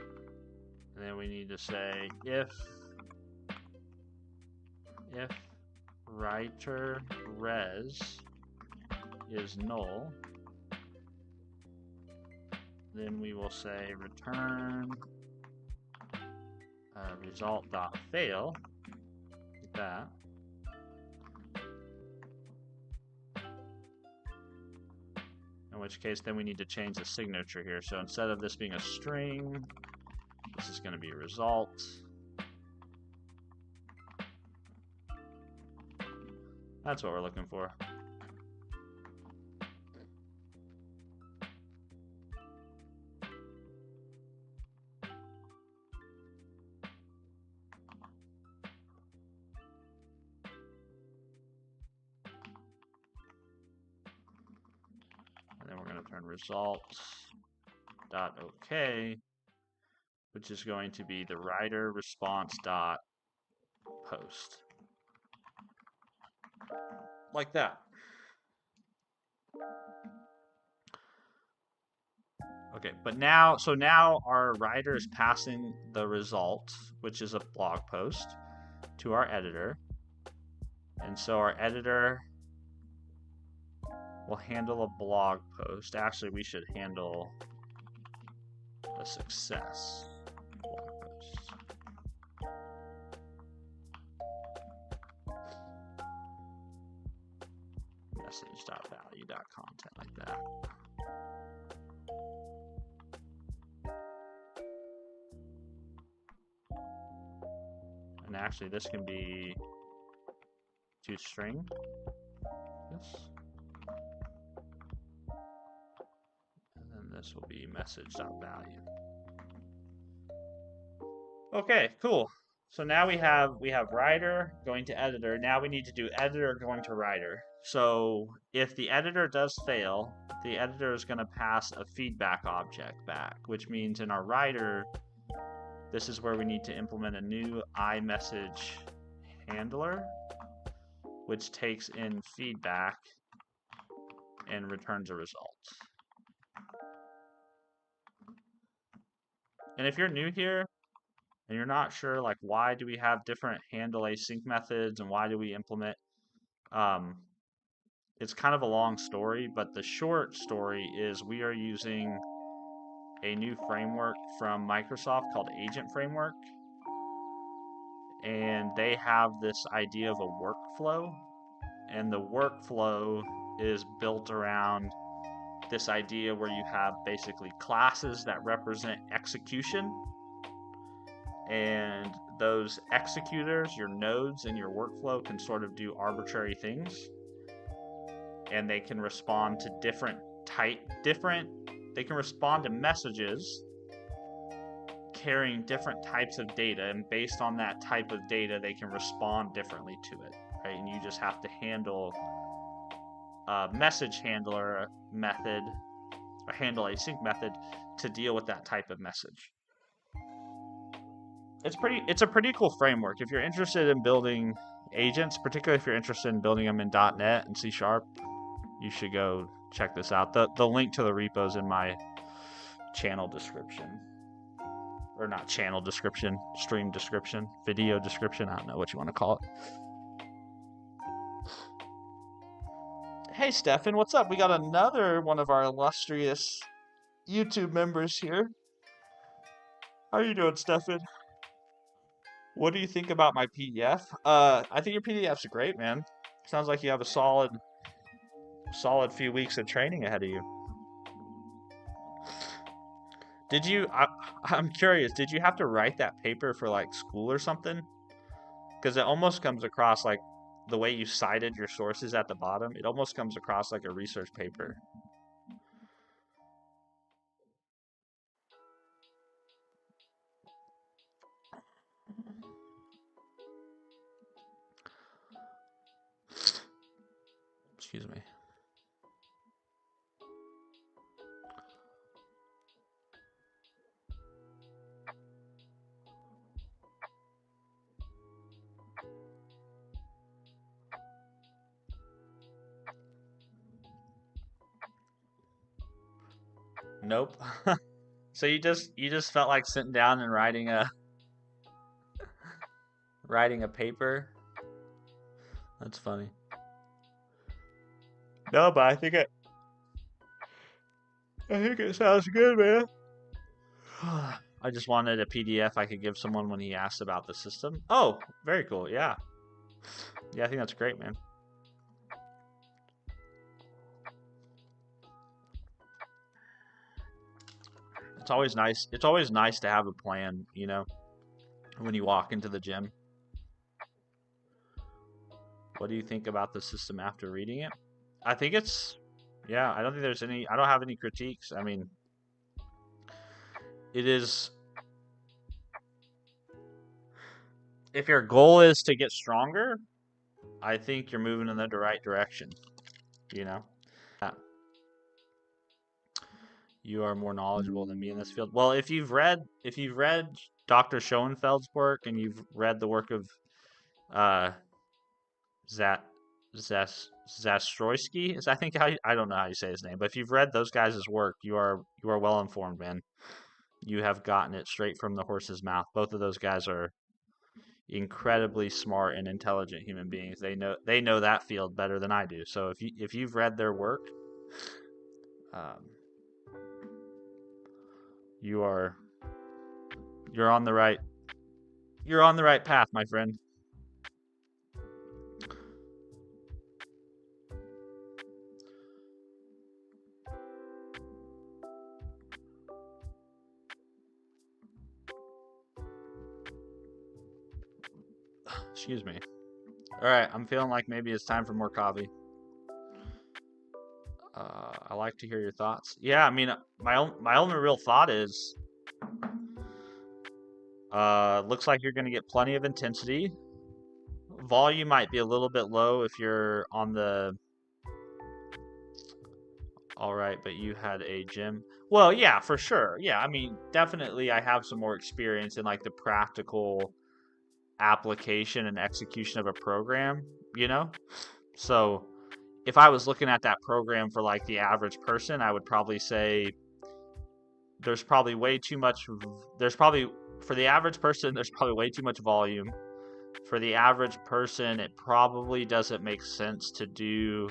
then we need to say if writer res is null, then we will say return result.fail, like that. In which case, then we need to change the signature here. So instead of this being a string, this is going to be a result. That's what we're looking for. And then we're going to turn results.ok, which is going to be the writer response.post. Like that. Okay, but now, so now our writer is passing the result, which is a blog post, to our editor. And so our editor will handle a blog post. Actually, we should handle a success blog post. Message.value.content, like that. And actually, this can be toString. This. And then this will be message.value. Okay, cool. So now we have writer going to editor. Now we need to do editor going to writer. So if the editor does fail, the editor is going to pass a feedback object back, which means in our writer, this is where we need to implement a new iMessage handler, which takes in feedback and returns a result. And if you're new here and you're not sure, like, why do we have different handle async methods and why do we implement, it's kind of a long story, but the short story is we are using a new framework from Microsoft called Agent Framework. And they have this idea of a workflow. And the workflow is built around this idea where you have basically classes that represent execution. And those executors, your nodes in your workflow, can sort of do arbitrary things. And they can respond to different they can respond to messages carrying different types of data, and based on that type of data, they can respond differently to it, right? And you just have to handle a message handler method, or handle async method to deal with that type of message. It's a pretty cool framework. If you're interested in building agents, particularly if you're interested in building them in .NET and C#, you should go check this out. The link to the repo is in my channel description. Or not channel description, stream description, video description. I don't know what you want to call it. Hey, Stefan, what's up? We got another one of our illustrious YouTube members here. How are you doing, Stefan? What do you think about my PDF? I think your PDF's great, man. Sounds like you have a solid few weeks of training ahead of you. Did you, I'm curious, did you have to write that paper for like school or something? Because it almost comes across like the way you cited your sources at the bottom, it almost comes across like a research paper. Excuse me. Nope. So you just felt like sitting down and writing a paper? That's funny. No, but I think it sounds good, man. I just wanted a PDF I could give someone when he asked about the system. Oh, very cool. Yeah. Yeah, I think that's great, man. It's always nice. It's always nice to have a plan, you know, when you walk into the gym. What do you think about the system after reading it? I think yeah, I don't think there's I don't have any critiques. I mean, it is, if your goal is to get stronger, I think you're moving in the right direction, you know? You are more knowledgeable than me in this field. Well, if you've read Dr. Schoenfeld's work, and you've read the work of Zastroysky, is I think I don't know how you say his name, but if you've read those guys' work, you are well informed, man. You have gotten it straight from the horse's mouth. Both of those guys are incredibly smart and intelligent human beings. They know that field better than I do. So if you've read their work, you're on the right path, my friend. Excuse me. All right, I'm feeling like maybe it's time for more coffee. I like to hear your thoughts. Yeah, I mean, my only real thought is, looks like you're going to get plenty of intensity. Volume might be a little bit low if you're on the. All right, but you had a gym. Well, yeah, for sure. Yeah, I mean, definitely I have some more experience in like the practical application and execution of a program, you know? So if I was looking at that program for like the average person, I would probably say there's probably way too much. For the average person, there's probably way too much volume. For the average person, it probably doesn't make sense to do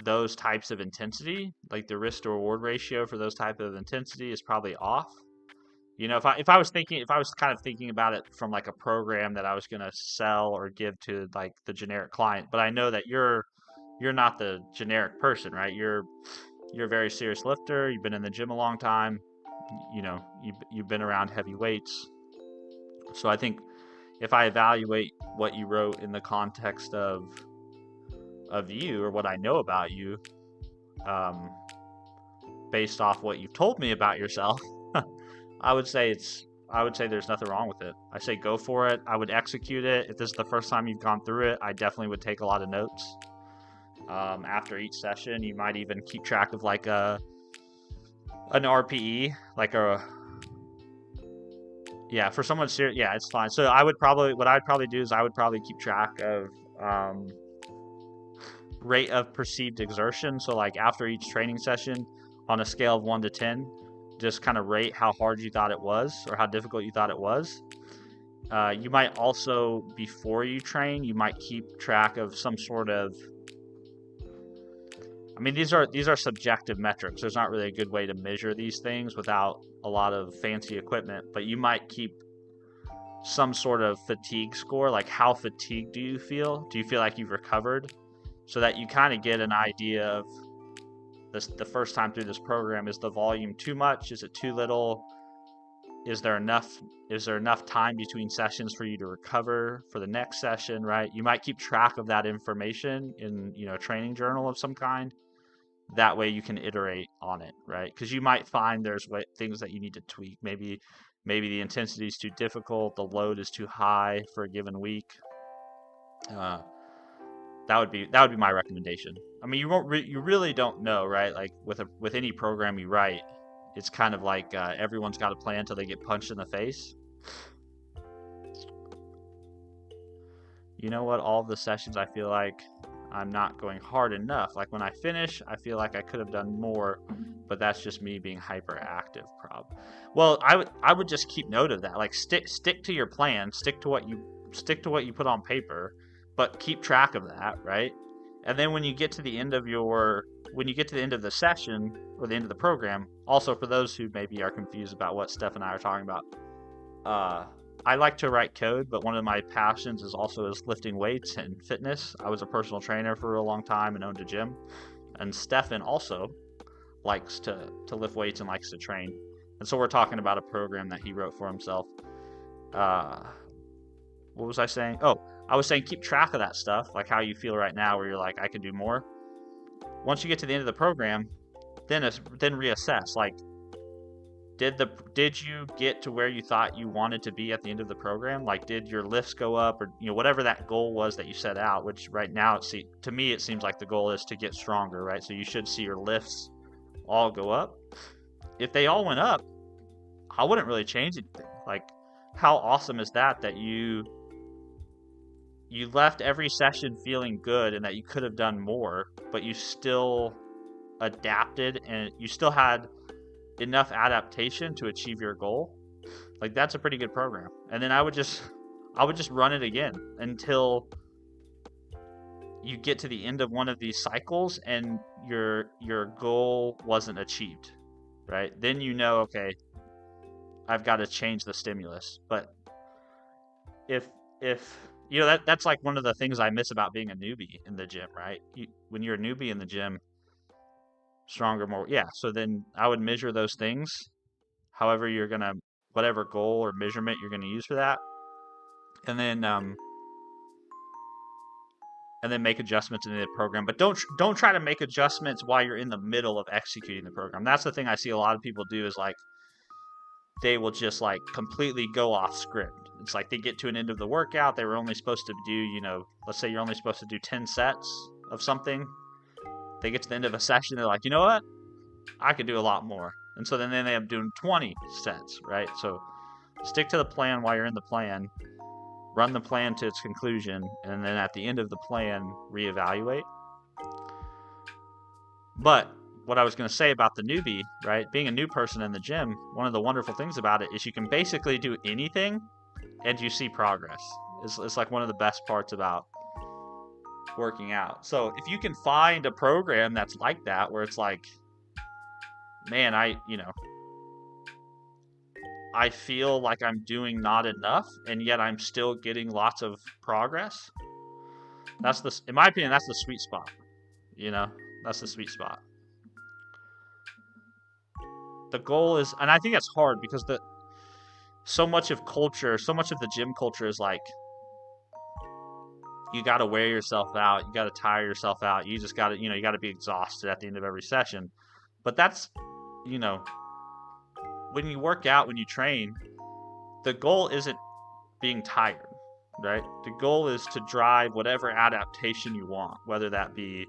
those types of intensity. Like the risk to reward ratio for those type of intensity is probably off. You know, if I was kind of thinking about it from like a program that I was going to sell or give to like the generic client, but I know that you're not the generic person, right? You're a very serious lifter. You've been in the gym a long time. You know, you've been around heavy weights. So I think if I evaluate what you wrote in the context of you, or what I know about you, based off what you've told me about yourself, I would say there's nothing wrong with it. I say go for it. I would execute it. If this is the first time you've gone through it, I definitely would take a lot of notes. After each session, you might even keep track of like an RPE, for someone serious. Yeah, it's fine. So what I'd probably do is I would probably keep track of rate of perceived exertion. So like after each training session, on a scale of 1 to 10, just kind of rate how hard you thought it was or how difficult you thought it was. You might also, before you train, you might keep track of some sort of, I mean, these are subjective metrics. There's not really a good way to measure these things without a lot of fancy equipment, but you might keep some sort of fatigue score, like how fatigued do you feel? Do you feel like you've recovered? So that you kind of get an idea of the first time through this program, is the volume too much? Is it too little? Is there enough time between sessions for you to recover for the next session, right? You might keep track of that information in, a training journal of some kind. That way you can iterate on it, right? Because you might find there's things that you need to tweak. Maybe the intensity is too difficult, the load is too high for a given week. That would be my recommendation. I mean, you really don't know, right? Like with any program you write, it's kind of like everyone's got a plan until they get punched in the face. You know what? All the sessions I feel like I'm not going hard enough. Like when I finish, I feel like I could have done more, but that's just me being hyperactive. Well, I would just keep note of that. Like stick to your plan, stick to what you put on paper, but keep track of that, right? And then when you get to the end of the session or the end of the program, also for those who maybe are confused about what Steph and I are talking about, I like to write code, but one of my passions is lifting weights and fitness. I was a personal trainer for a long time and owned a gym. And Stefan also likes to lift weights and likes to train. And so we're talking about a program that he wrote for himself. What was I saying? Oh, I was saying keep track of that stuff, like how you feel right now where you're like, I could do more. Once you get to the end of the program, then reassess. Like, did you get to where you thought you wanted to be at the end of the program? Like, did your lifts go up, or whatever that goal was that you set out? Which right now, to me, it seems like the goal is to get stronger, right? So you should see your lifts all go up. If they all went up, I wouldn't really change anything. Like, how awesome is that you left every session feeling good and that you could have done more, but you still adapted and you still had enough adaptation to achieve your goal. Like, that's a pretty good program. And then I would just run it again until you get to the end of one of these cycles and your goal wasn't achieved, right? Then okay, I've got to change the stimulus. But if that's like one of the things I miss about being a newbie in the gym, right? When you're a newbie in the gym, stronger, more, yeah. So then I would measure those things, however you're gonna, whatever goal or measurement you're gonna use for that, and then make adjustments in the program. But don't try to make adjustments while you're in the middle of executing the program. That's the thing I see a lot of people do, is like they will just like completely go off script. It's like they get to an end of the workout, they were only supposed to do, let's say you're only supposed to do 10 sets of something. They get to the end of a session, they're like, you know what? I could do a lot more. And so then they end up doing 20 sets, right? So stick to the plan while you're in the plan. Run the plan to its conclusion. And then at the end of the plan, reevaluate. But what I was going to say about the newbie, right? Being a new person in the gym, one of the wonderful things about it is you can basically do anything and you see progress. It's like one of the best parts about working out. So if you can find a program that's like that, where it's like, man, I feel like I'm doing not enough, and yet I'm still getting lots of progress. In my opinion, that's the sweet spot. That's the sweet spot. The goal is, and I think that's hard because so much of the gym culture is like, you got to wear yourself out. You got to tire yourself out. You just got to, you got to be exhausted at the end of every session. But that's, when you work out, when you train, the goal isn't being tired, right? The goal is to drive whatever adaptation you want, whether that be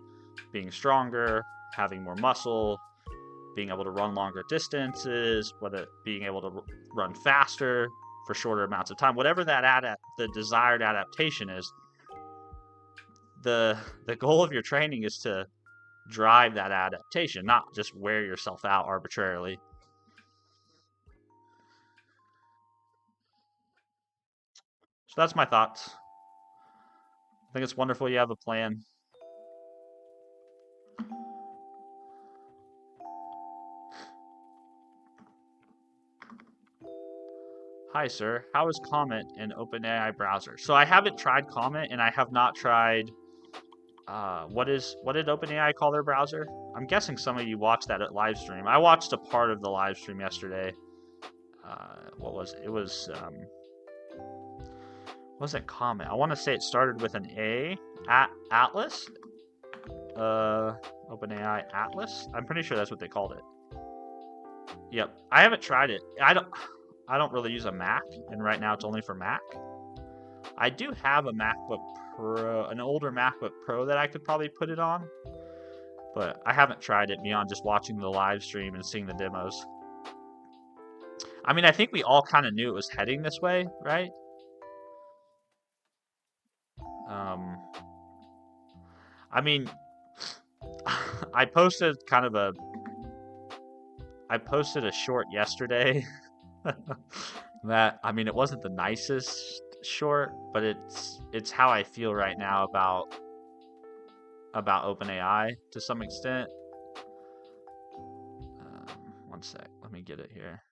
being stronger, having more muscle, being able to run longer distances, whether being able to run faster for shorter amounts of time, whatever that the desired adaptation is. The goal of your training is to drive that adaptation, not just wear yourself out arbitrarily. So that's my thoughts. I think it's wonderful you have a plan. Hi, sir. How is Comment in OpenAI browser? So I haven't tried Comment, and I have not tried. What did OpenAI call their browser? I'm guessing some of you watched that live stream. I watched a part of the live stream yesterday. What was it? It was wasn't Comment. I want to say it started with an A. Atlas. OpenAI Atlas. I'm pretty sure that's what they called it. Yep. I haven't tried it. I don't really use a Mac, and right now it's only for Mac. I do have a MacBook Pro, an older MacBook Pro that I could probably put it on, but I haven't tried it beyond just watching the live stream and seeing the demos. I mean, I think we all kind of knew it was heading this way, right? I mean, I posted a short yesterday that, I mean, it wasn't the nicest short, but it's how I feel right now about OpenAI to some extent. One sec, let me get it here.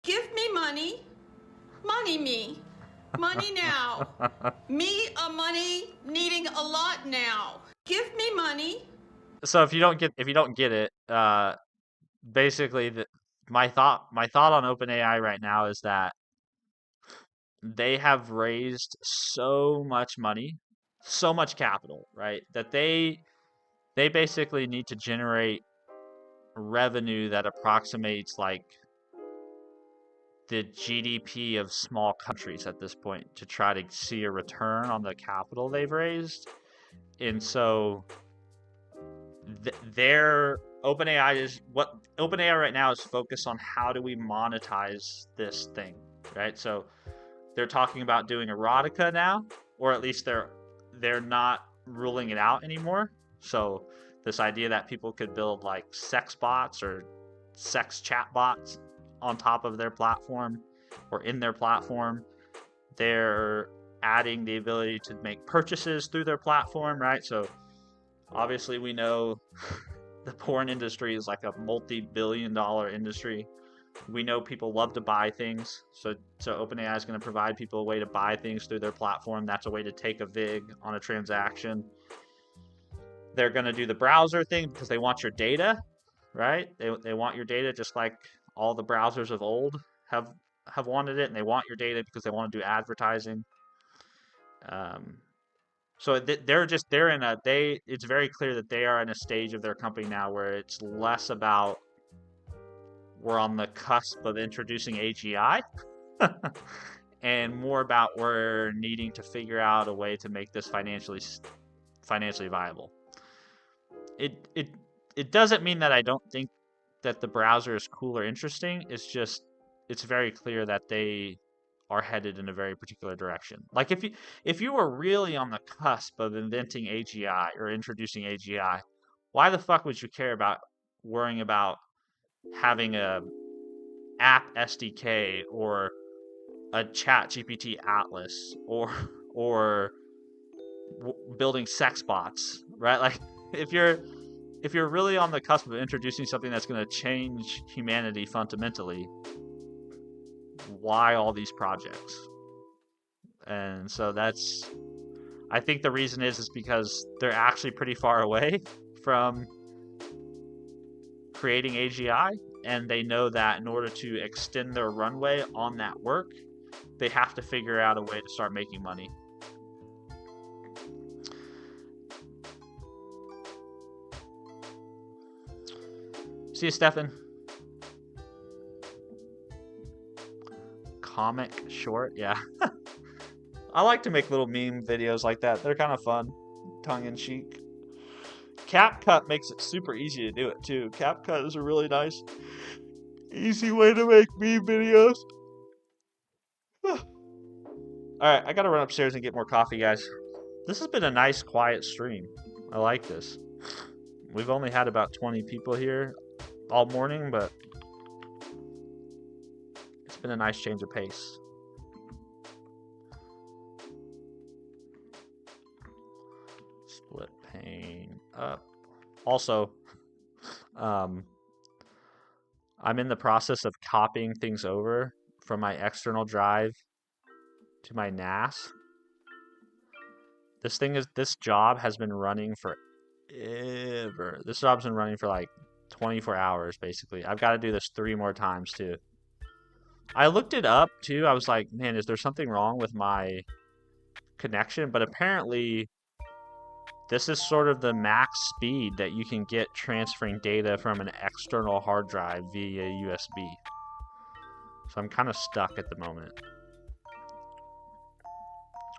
Give me money, money me, money now. Me a money needing a lot now. Give me money. So if you don't get it, basically my thought on OpenAI right now is that they have raised so much money, so much capital, right? That they basically need to generate revenue that approximates like the GDP of small countries at this point to try to see a return on the capital they've raised. And so their OpenAI right now is focused on how do we monetize this thing, right? So they're talking about doing erotica now, or at least they're not ruling it out anymore. So this idea that people could build like sex bots or sex chat bots on top of their platform or in their platform. They're adding the ability to make purchases through their platform, right? So obviously we know the porn industry is like a multi-billion-dollar industry. We know people love to buy things, so OpenAI is going to provide people a way to buy things through their platform. That's a way to take a VIG on a transaction. They're going to do the browser thing because they want your data, right? They want your data just like all the browsers of old have wanted it, and they want your data because they want to do advertising. So it's very clear that they are in a stage of their company now where it's less about we're on the cusp of introducing AGI and more about we're needing to figure out a way to make this financially viable. It doesn't mean that I don't think that the browser is cool or interesting. It's just it's very clear that they are headed in a very particular direction. Like if you were really on the cusp of inventing AGI or introducing AGI, why the fuck would you care about worrying about having a app SDK or a chat GPT Atlas or building sex bots, right? Like if you're really on the cusp of introducing something that's going to change humanity fundamentally, why all these projects? And so I think the reason is because they're actually pretty far away from creating AGI, and they know that in order to extend their runway on that work, they have to figure out a way to start making money. See you, Stefan. Comic short, yeah. I like to make little meme videos like that. They're kind of fun, tongue-in-cheek. CapCut makes it super easy to do it too. CapCut is a really nice, easy way to make meme videos. Alright, I gotta run upstairs and get more coffee, guys. This has been a nice, quiet stream. I like this. We've only had about 20 people here all morning, but it's been a nice change of pace. Split pane up. Also, I'm in the process of copying things over from my external drive to my NAS. This job has been running forever. This job's been running for like 24 hours, basically. I've got to do this 3 more times, too. I looked it up, too. I was like, man, is there something wrong with my connection? But apparently, this is sort of the max speed that you can get transferring data from an external hard drive via USB. So I'm kind of stuck at the moment.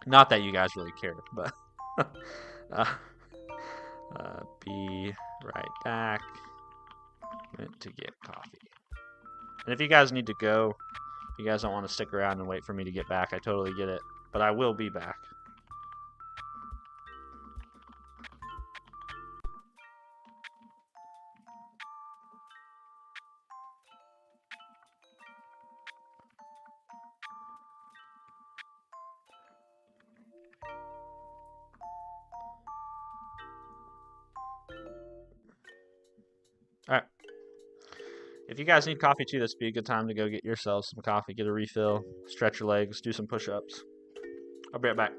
Not that you guys really care, but be right back. Went to get coffee. And if you guys need to go, you guys don't want to stick around and wait for me to get back, I totally get it. But I will be back. Alright. If you guys need coffee too, this would be a good time to go get yourselves some coffee, get a refill, stretch your legs, do some push-ups. I'll be right back.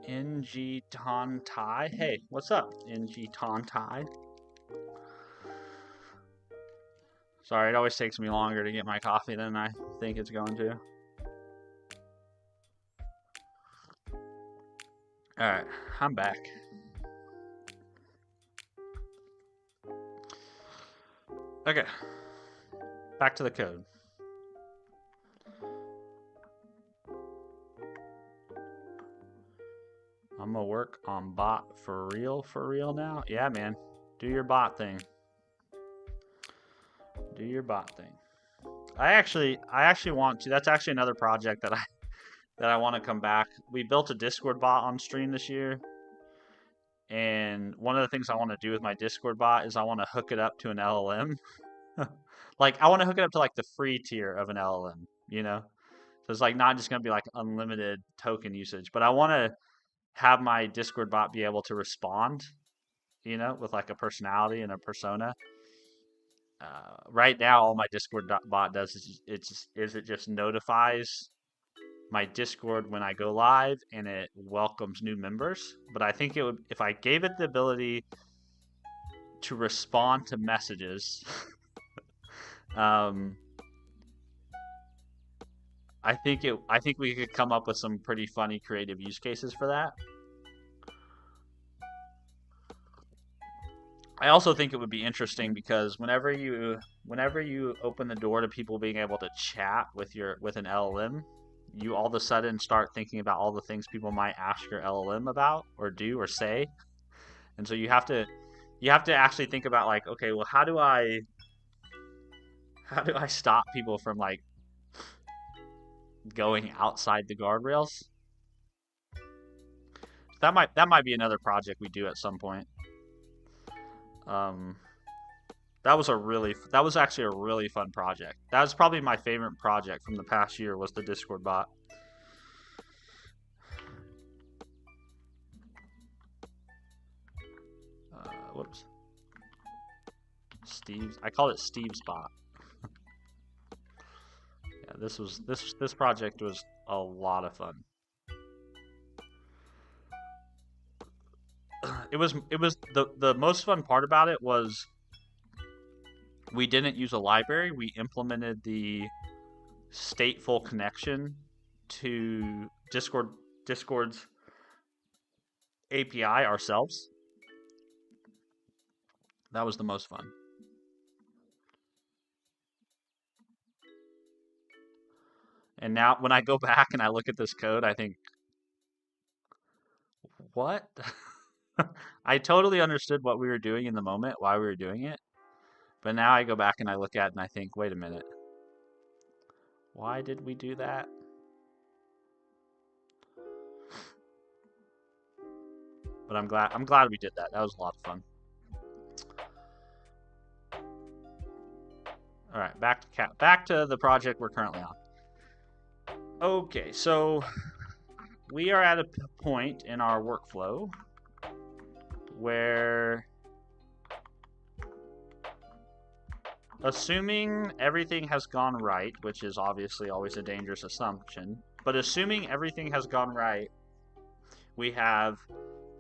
NG Tontai. Hey, what's up, NG Tontai? Sorry, it always takes me longer to get my coffee than I think it's going to. Alright, I'm back. Okay, back to the code. I'm gonna work on bot for real now. Yeah, man, do your bot thing. Do your bot thing. I actually want to. That's actually another project that I want to come back. We built a Discord bot on stream this year, and one of the things I want to do with my Discord bot is I want to hook it up to an LLM. Like I want to hook it up to like the free tier of an LLM, you know? So it's like not just going to be like unlimited token usage, but I want to have my Discord bot be able to respond, you know, with like a personality and a persona. Right now, all my Discord bot does is it just notifies my Discord when I go live and it welcomes new members. But I think it would, if I gave it the ability to respond to messages, I think we could come up with some pretty funny creative use cases for that. I also think it would be interesting because whenever you open the door to people being able to chat with an LLM, you all of a sudden start thinking about all the things people might ask your LLM about or do or say. And so you have to actually think about like, okay, well, how do I stop people from like going outside the guardrails? That might be another project we do at some point. That was actually a really fun project. That was probably my favorite project from the past year, was the Discord bot. Whoops. I called it Steve's bot. Yeah, this project was a lot of fun. It was the most fun part about it was we didn't use a library. We implemented the stateful connection to Discord's API ourselves. That was the most fun. And now when I go back and I look at this code, I think, what? I totally understood what we were doing in the moment, why we were doing it. But now I go back and I look at it and I think, wait a minute. Why did we do that? But I'm glad we did that. That was a lot of fun. All right, back to the project we're currently on. Okay, so we are at a point in our workflow where, assuming everything has gone right, which is obviously always a dangerous assumption, but assuming everything has gone right, we have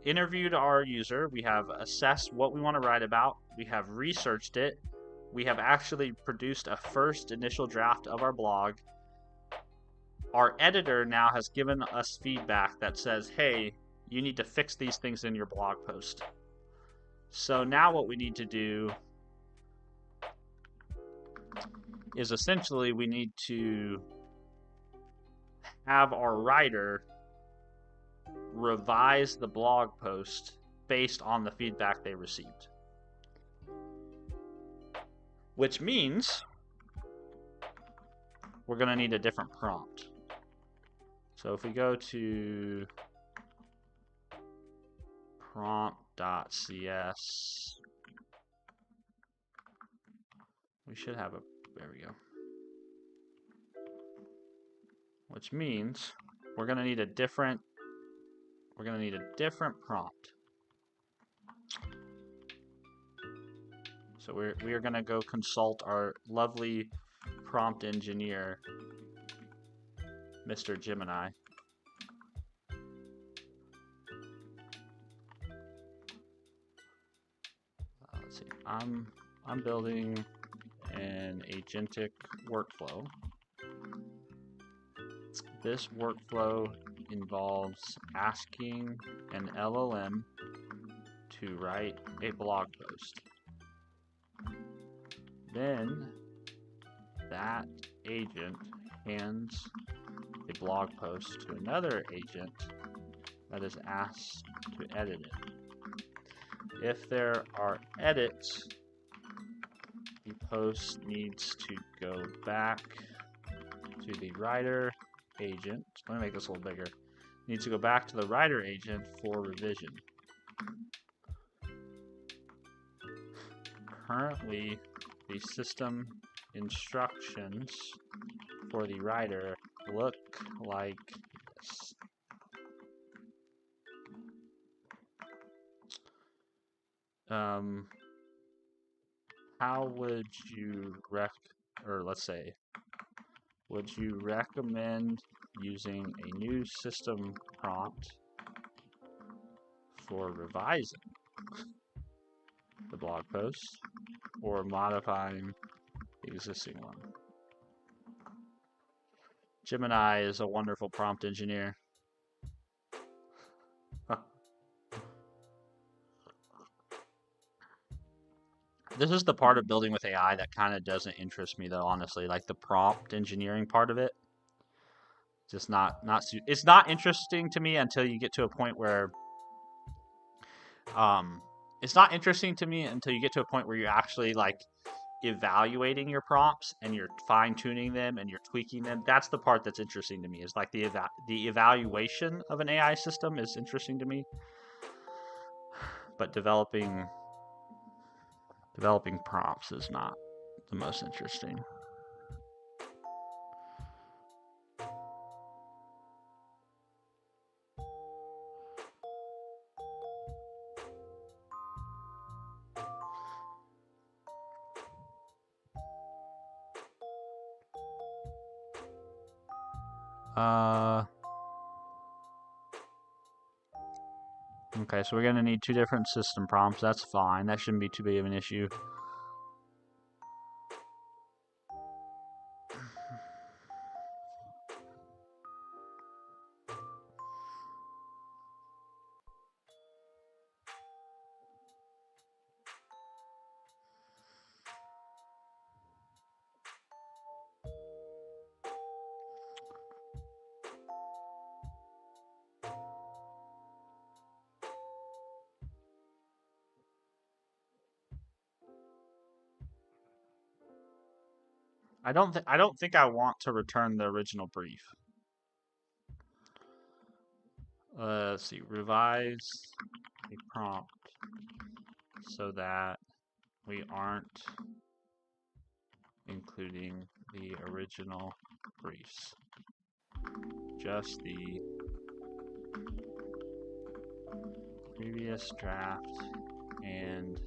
interviewed our user, we have assessed what we want to write about, we have researched it, we have actually produced a first initial draft of our blog. Our editor now has given us feedback that says, hey, you need to fix these things in your blog post. So now what we need to do is essentially we need to have our writer revise the blog post based on the feedback they received. Which means we're going to need a different prompt. So if we go to prompt.cs, we should have there we go. Which means we're going to need a different prompt. So we are going to go consult our lovely prompt engineer, Mr. Gemini. let's see, I'm building an agentic workflow. This workflow involves asking an LLM to write a blog post. Then that agent hands the blog post to another agent that is asked to edit it. If there are edits, the post needs to go back to the writer agent. Let me make this a little bigger. Needs to go back to the writer agent for revision. Currently, the system instructions for the writer look like this. How would you would you recommend using a new system prompt for revising the blog post or modifying the existing one? Gemini is a wonderful prompt engineer. This is the part of building with AI that kind of doesn't interest me, though, honestly. Like the prompt engineering part of it, just it's not interesting to me until you get to a point where it's not interesting to me until you get to a point where you're actually like evaluating your prompts and you're fine-tuning them and you're tweaking them. That's the part that's interesting to me. Is like the evaluation of an AI system is interesting to me, but developing prompts is not the most interesting. Okay, so we're going to need 2 different system prompts. That's fine. That shouldn't be too big of an issue. I don't think I want to return the original brief. Let's see, revise a prompt so that we aren't including the original briefs, just the previous draft and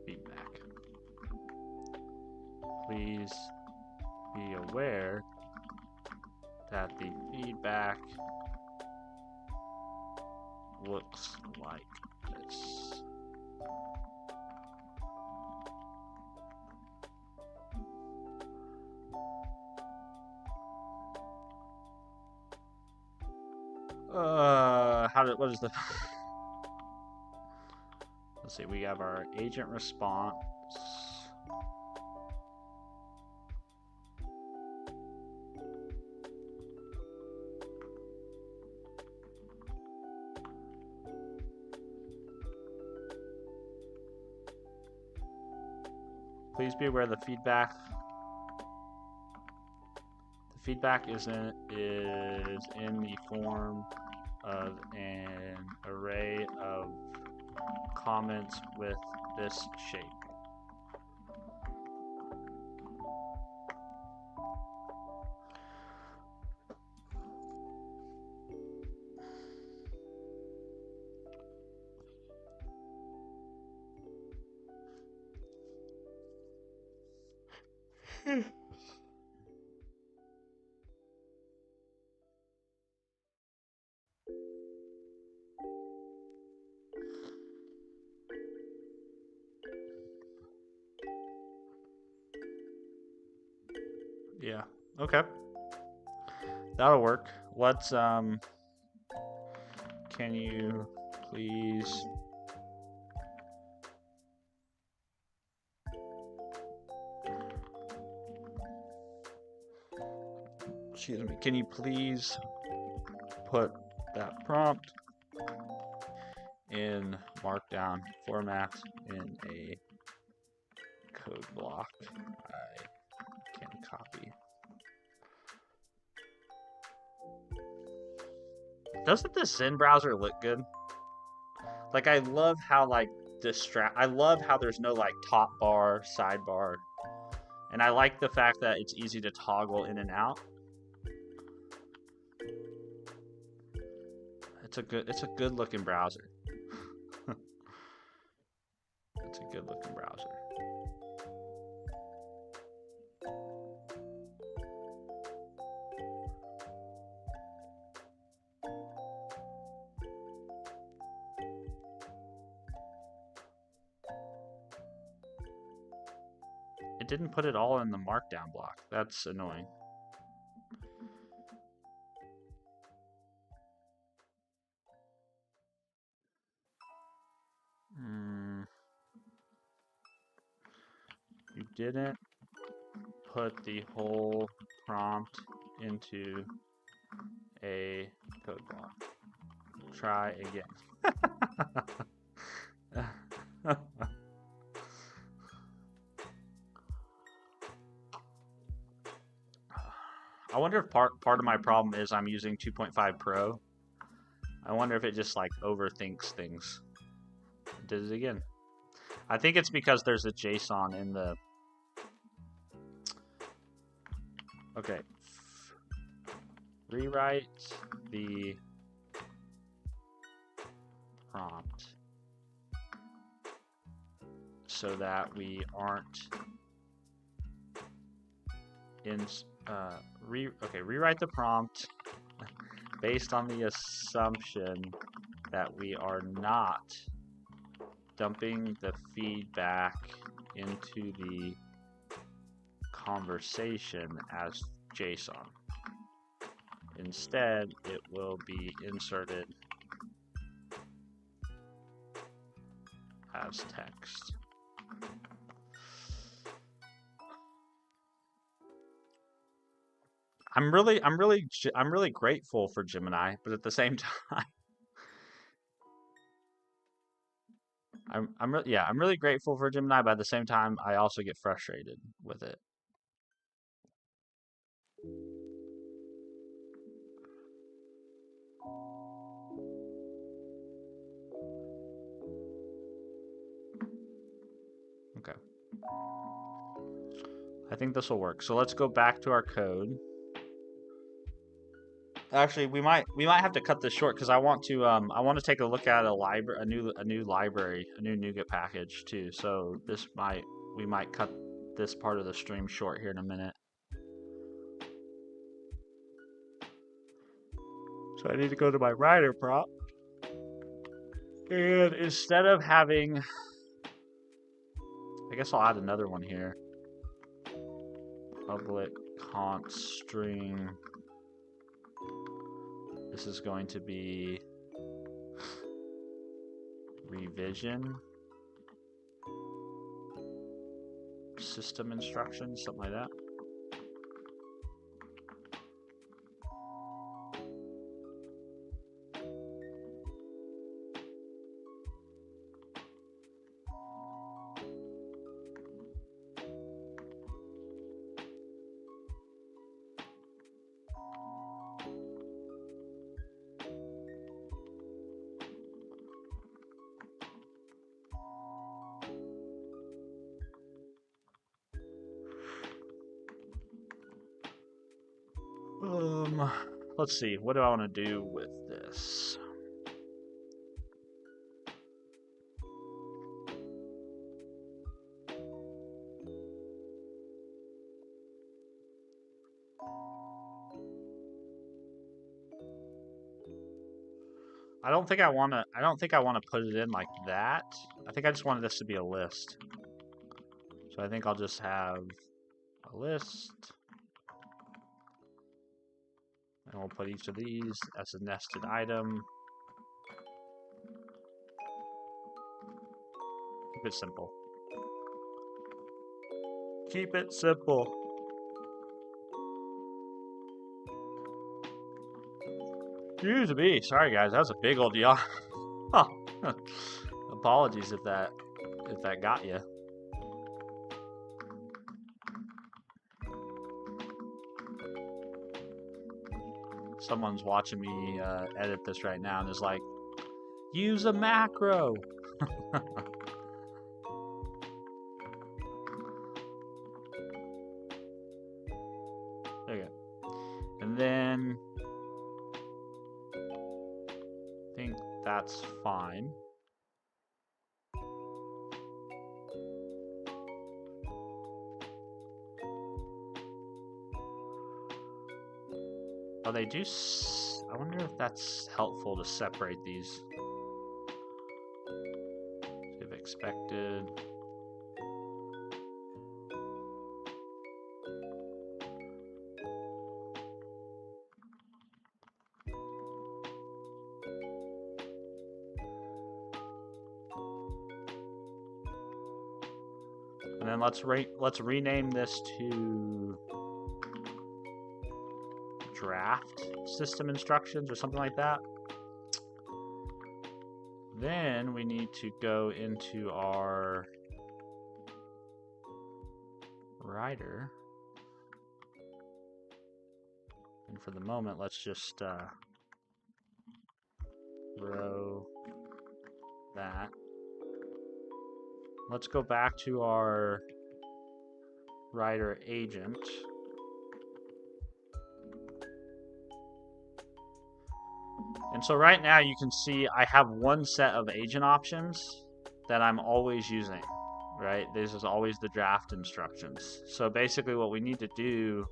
feedback. Please be aware that the feedback looks like this. What is the let's see, we have our agent response. Please be aware the feedback is in the form of an array of comments with this shape. Yeah. Okay. That'll work. Let's can you please excuse me, can you please put that prompt in markdown format in a code block I can copy? Doesn't the Zen browser look good? Like, I love how like I love how there's no like top bar, sidebar, and I like the fact that it's easy to toggle in and out. It's a good looking browser. It's a good looking browser. It didn't put it all in the markdown block. That's annoying. You didn't put the whole prompt into a code block. Try again. I wonder if part of my problem is I'm using 2.5 Pro. I wonder if it just like overthinks things. It did it again. I think it's because there's a JSON in the... Okay. Rewrite the prompt so that we aren't in... rewrite the prompt based on the assumption that we are not dumping the feedback into the conversation as JSON. Instead, it will be inserted as text. I'm really grateful for Gemini, but at the same time, I'm really grateful for Gemini, but at the same time, I also get frustrated with it. Okay. I think this will work. So let's go back to our code. Actually, we might have to cut this short because I want to take a look at a new library, a new NuGet package too. So we might cut this part of the stream short here in a minute. So I need to go to my writer prompt, and instead of having, I guess I'll add another one here. Public const string. This is going to be revision system instructions, something like that. Let's see, what do I want to do with this? I don't think I want to put it in like that. I think I just wanted this to be a list. So I think I'll just have a list. And we'll put each of these as a nested item. Keep it simple. Keep it simple. Excuse me. Sorry guys, that was a big old yawn. Oh. Apologies if that got you. Someone's watching me edit this right now and is like, use a macro. Okay. And then I think that's fine. Oh, they do. I wonder if that's helpful to separate these. If expected. And then let's rename this to draft system instructions or something like that. Then we need to go into our rider. And for the moment, let's just row that. Let's go back to our rider agent. And so right now you can see I have one set of agent options that I'm always using, right? This is always the draft instructions. So basically what we need to do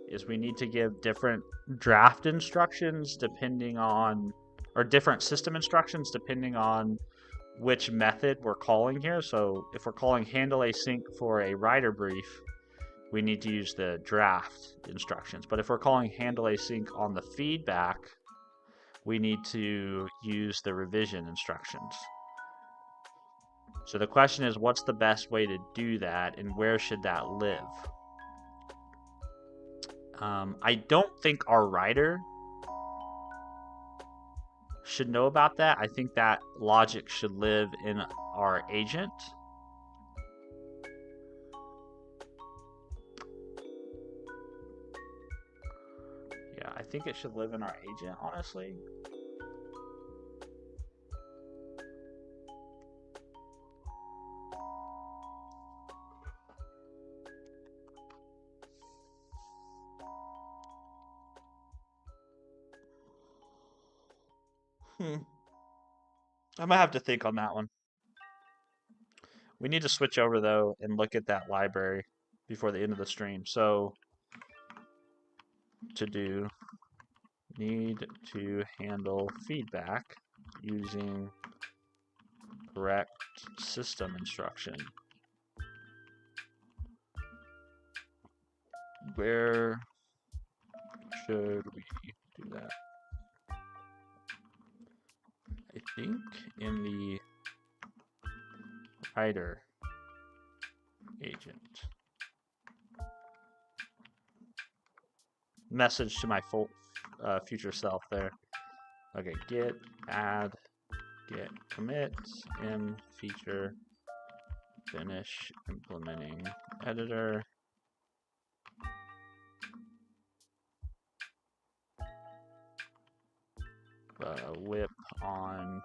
is we need to give different draft instructions depending on, or different system instructions depending on which method we're calling here. So if we're calling handle async for a rider brief, we need to use the draft instructions. But if we're calling handle async on the feedback, we need to use the revision instructions. So the question is, what's the best way to do that and where should that live? I don't think our writer should know about that. I think that logic should live in our agent. Yeah, I think it should live in our agent, honestly. I might have to think on that one. We need to switch over though and look at that library before the end of the stream. So to do, need to handle feedback using correct system instruction. Where should we do that? I think in the writer agent. Message to my future self there. Okay, git add, git commit, m feature, finish implementing editor. Whip on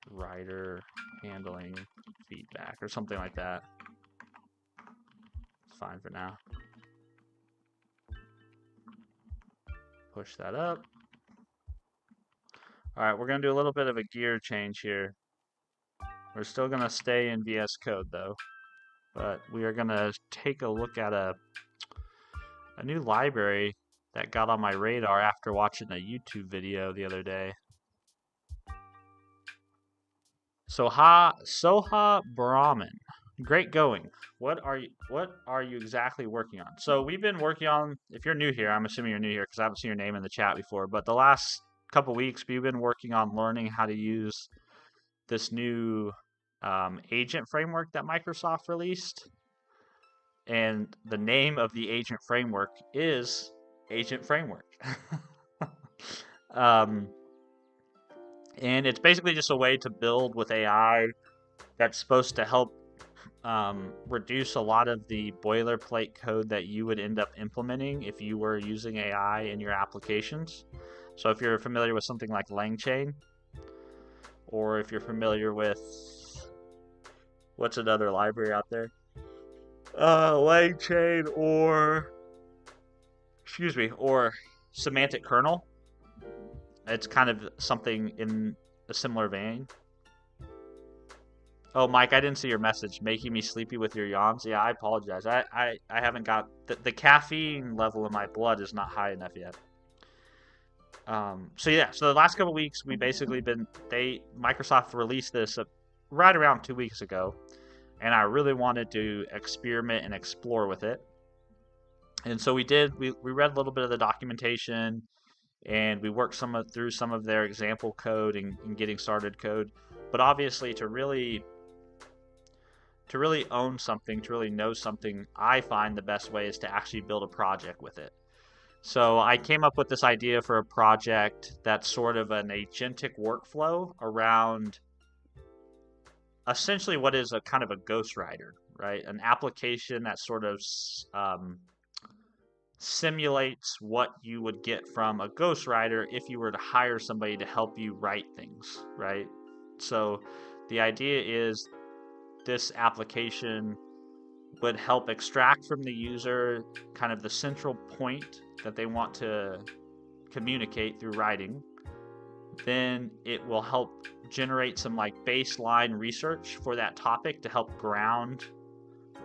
writer handling feedback or something like that. It's fine for now. Push that up. All right, we're going to do a little bit of a gear change here. We're still going to stay in VS Code though, but we are going to take a look at a new library that got on my radar after watching a YouTube video the other day. Soha Brahman. Great going. What are you exactly working on? So we've been working on, if you're new here, I'm assuming you're new here because I haven't seen your name in the chat before, but the last couple weeks we've been working on learning how to use this new agent framework that Microsoft released. And the name of the agent framework is Agent Framework. um, and it's basically just a way to build with AI that's supposed to help reduce a lot of the boilerplate code that you would end up implementing if you were using AI in your applications. So if you're familiar with something like LangChain, or if you're familiar with, what's another library out there? LangChain or semantic kernel. It's kind of something in a similar vein. Oh, Mike, I didn't see your message. Making me sleepy with your yawns. Yeah, I apologize. I haven't got the caffeine level in my blood is not high enough yet. So the last couple weeks we basically Microsoft released this right around 2 weeks ago, and I really wanted to experiment and explore with it. And so we did. We read a little bit of the documentation, and we worked through some of their example code and getting started code. But obviously, to really own something, to really know something, I find the best way is to actually build a project with it. So I came up with this idea for a project that's sort of an agentic workflow around essentially what is a kind of a ghostwriter, right? An application that sort of simulates what you would get from a ghostwriter if you were to hire somebody to help you write things, right? So the idea is this application would help extract from the user kind of the central point that they want to communicate through writing. Then it will help generate some like baseline research for that topic to help ground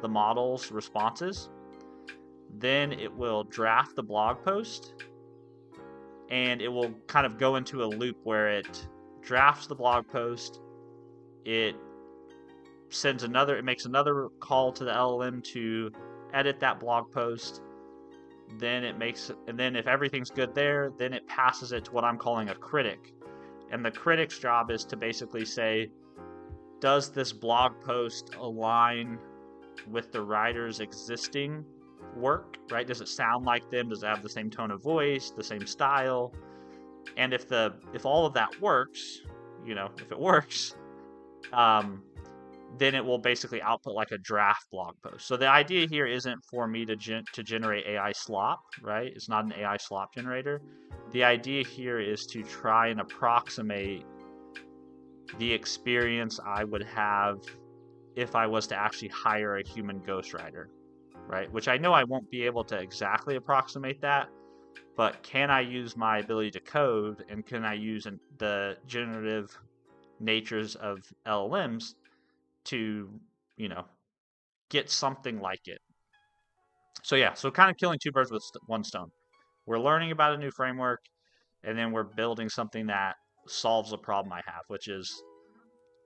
the model's responses. Then it will draft the blog post, and it will kind of go into a loop where it drafts the blog post, it makes another call to the LLM to edit that blog post. Then if everything's good there, then it passes it to what I'm calling a critic. And the critic's job is to basically say, does this blog post align with the writer's existing work, right? Does it sound like them? Does it have the same tone of voice, the same style? And if all of that works, if it works, then it will basically output like a draft blog post. So the idea here isn't for me to generate AI slop, right? It's not an AI slop generator. The idea here is to try and approximate the experience I would have if I was to actually hire a human ghostwriter, right? Which I know I won't be able to exactly approximate that, but can I use my ability to code, and can I use the generative natures of LLMs to, get something like it? So kind of killing two birds with one stone. We're learning about a new framework, and then we're building something that solves a problem I have, which is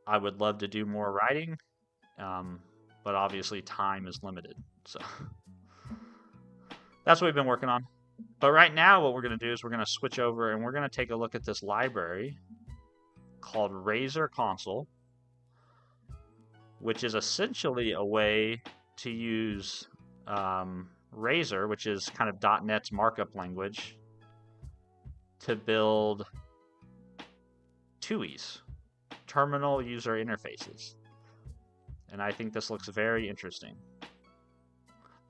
I would love to do more writing, but obviously time is limited. So that's what we've been working on. But right now what we're going to do is we're going to switch over and we're going to take a look at this library called Razer Console, which is essentially a way to use Razer, which is kind of .NET's markup language, to build TUIs, terminal user interfaces. And I think this looks very interesting.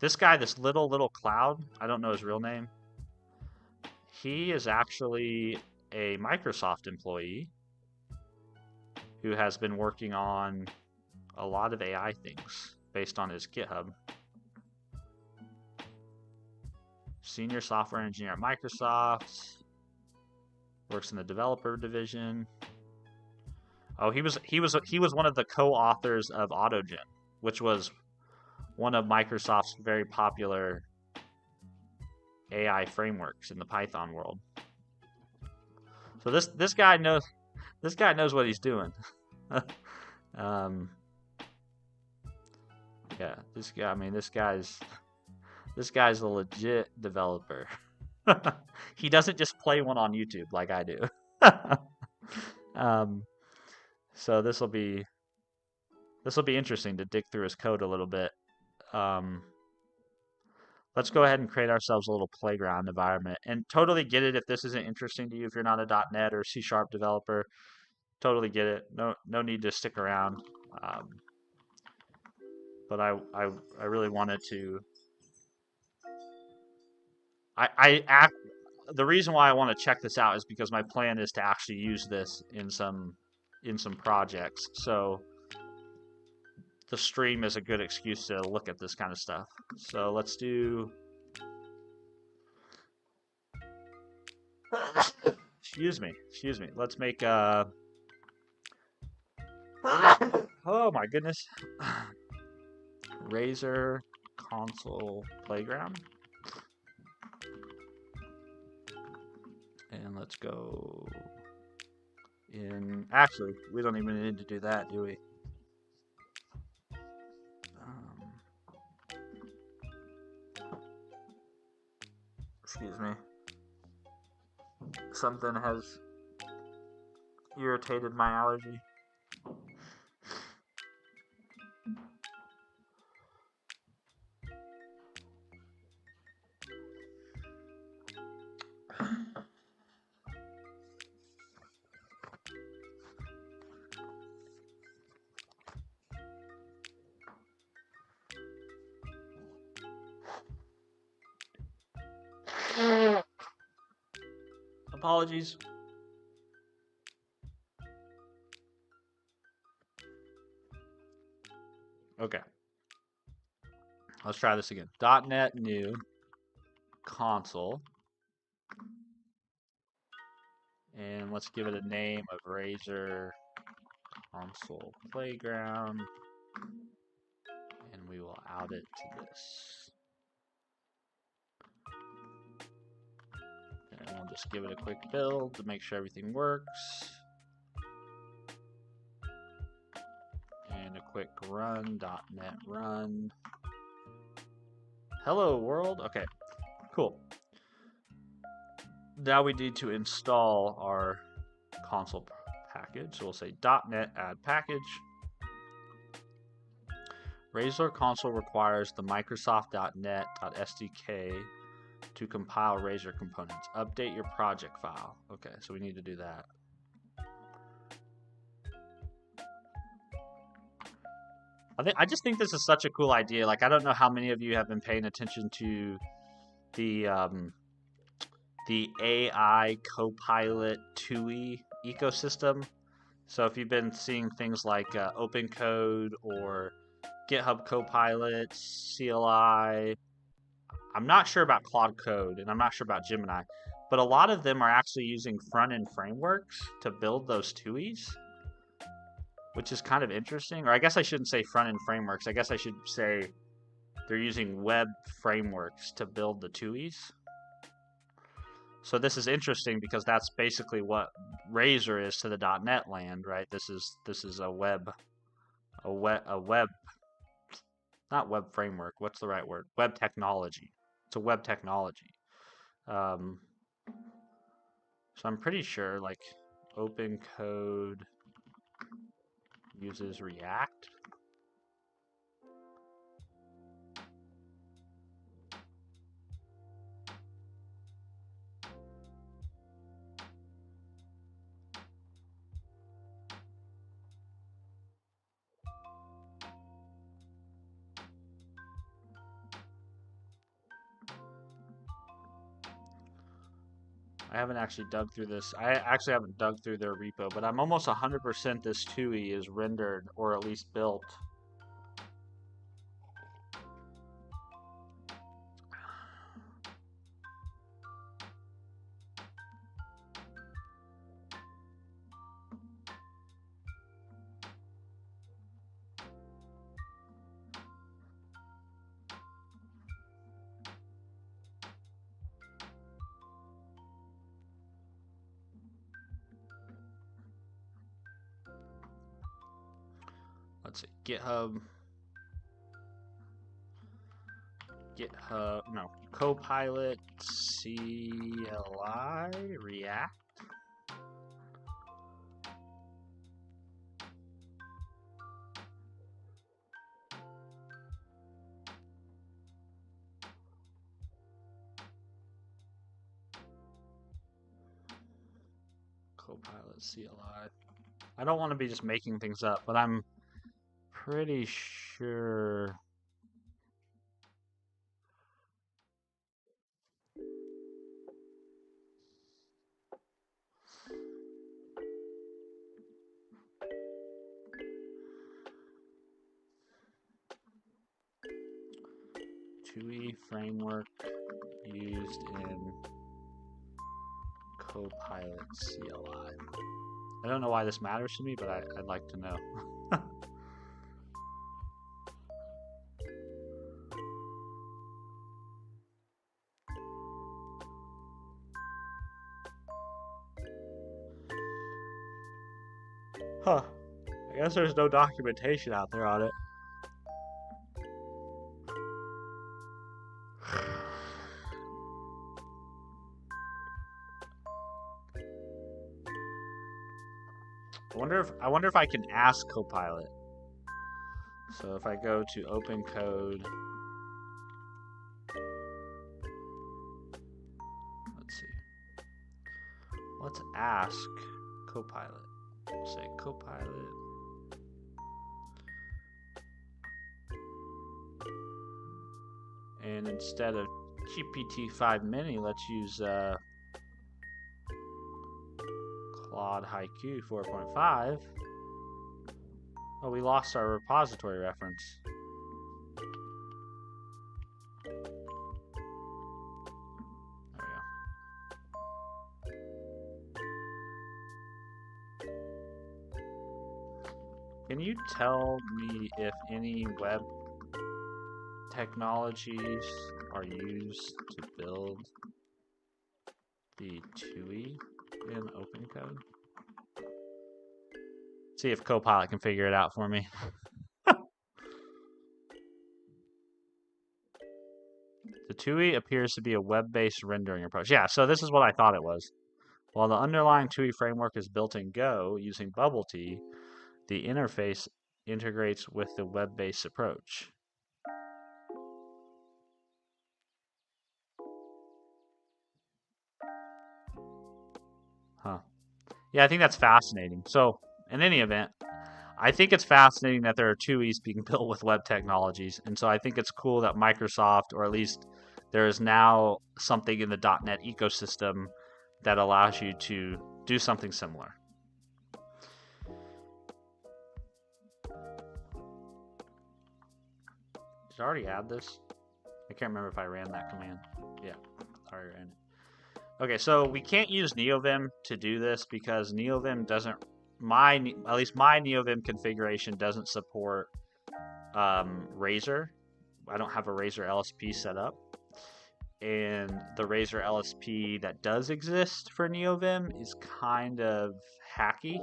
This guy, this little cloud, I don't know his real name. He is actually a Microsoft employee who has been working on a lot of AI things based on his GitHub. Senior software engineer at Microsoft, works in the developer division. Oh, he was one of the co-authors of AutoGen, which was one of Microsoft's very popular AI frameworks in the Python world. So this guy knows what he's doing. Yeah, this guy. I mean, this guy's a legit developer. He doesn't just play one on YouTube like I do. um, so this will be interesting to dig through his code a little bit. Um, let's go ahead and create ourselves a little playground environment. And totally get it if this isn't interesting to you, if you're not a .NET or C# developer, totally get it. No need to stick around. Um, but I really wanted to. The reason why I want to check this out is because my plan is to actually use this in some projects. So the stream is a good excuse to look at this kind of stuff. So let's do. Excuse me. Let's make oh my goodness. Razer Console Playground. And let's go in. Actually, we don't even need to do that, do we? Excuse me. Something has irritated my allergy. Apologies. Okay. Let's try this again. .NET new console. And let's give it a name of Razer Console Playground. And we will out it to this. And we'll just give it a quick build to make sure everything works. And a quick run, .NET run. Hello world. Okay, cool. Now we need to install our console package. So we'll say .NET add package. Razer Console requires the Microsoft.NET.SDK to compile Razer components. Update your project file. Okay, so we need to do that. I just think this is such a cool idea. Like, I don't know how many of you have been paying attention to the AI Copilot TUI ecosystem. So if you've been seeing things like OpenCode or GitHub Copilot, CLI, I'm not sure about Claude Code and I'm not sure about Gemini, but a lot of them are actually using front-end frameworks to build those TUIs, which is kind of interesting. Or I guess I shouldn't say front-end frameworks. I guess I should say they're using web frameworks to build the TUIs. So this is interesting because that's basically what Razer is to the .NET land, right? This is a web, not web framework. What's the right word? Web technology. It's a web technology. So I'm pretty sure like OpenCode uses React. I haven't actually dug through this. I actually haven't dug through their repo, but I'm almost 100% this TUI is rendered or at least built. Let's see, GitHub. GitHub, no, Copilot CLI React. Copilot CLI. I don't want to be just making things up, but I'm pretty sure. TUI framework used in Copilot CLI. I don't know why this matters to me, but I'd like to know. Huh. I guess there's no documentation out there on it. I wonder if I can ask Copilot. So if I go to open code, let's see. Let's ask Copilot. We'll say Copilot. And instead of GPT-5 Mini, let's use Claude Haiku 4.5. Oh, we lost our repository reference. There we go. Can you tell me if any web technologies are used to build the TUI in OpenCode? See if Copilot can figure it out for me. The TUI appears to be a web-based rendering approach. Yeah, so this is what I thought it was. While the underlying TUI framework is built in Go using BubbleT, the interface integrates with the web-based approach. Huh. Yeah, I think that's fascinating. So, in any event, I think it's fascinating that there are TUIs being built with web technologies. And so I think it's cool that Microsoft, or at least there is now something in the .NET ecosystem that allows you to do something similar. Did I already add this? I can't remember if I ran that command. Yeah, I already ran it. Okay, so we can't use NeoVim to do this because NeoVim doesn't, at least my NeoVim configuration doesn't support Razer. I don't have a Razer LSP set up. And the Razer LSP that does exist for NeoVim is kind of hacky.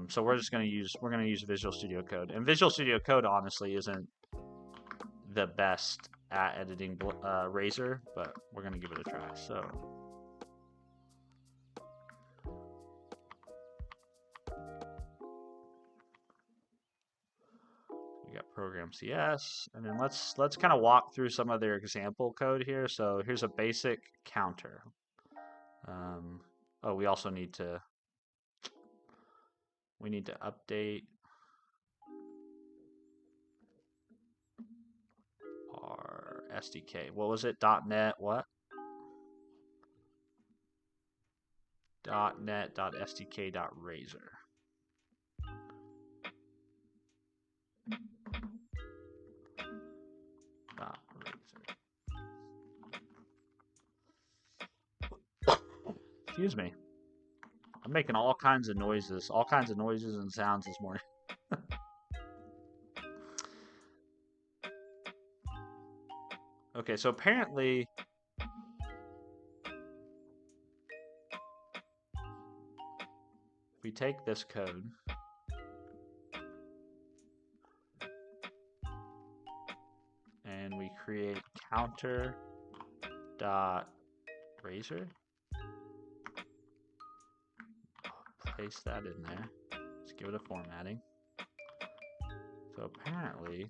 So we're going to use Visual Studio Code. And Visual Studio Code honestly isn't the best at editing Razer, but we're going to give it a try. So we got program CS, and then let's kind of walk through some of their example code here. So here's a basic counter. Oh, we also need to update our SDK. What was it? .NET what? .NET.SDK.Razer. Excuse me. I'm making all kinds of noises and sounds this morning. Okay, so apparently we take this code and we create counter dot Razer. Place that in there. Let's give it a formatting. So apparently,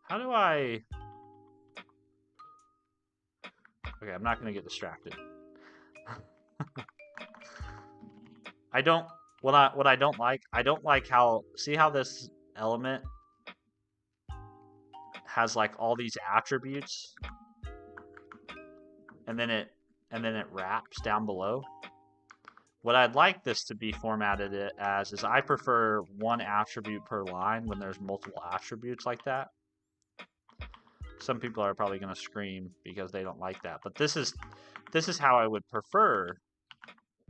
how do I? Okay, I'm not going to get distracted. I don't. What I don't like. I don't like how. See how this element has like all these attributes, and then it wraps down below. What I'd like this to be formatted as is I prefer one attribute per line when there's multiple attributes like that. Some people are probably going to scream because they don't like that, but this is how I would prefer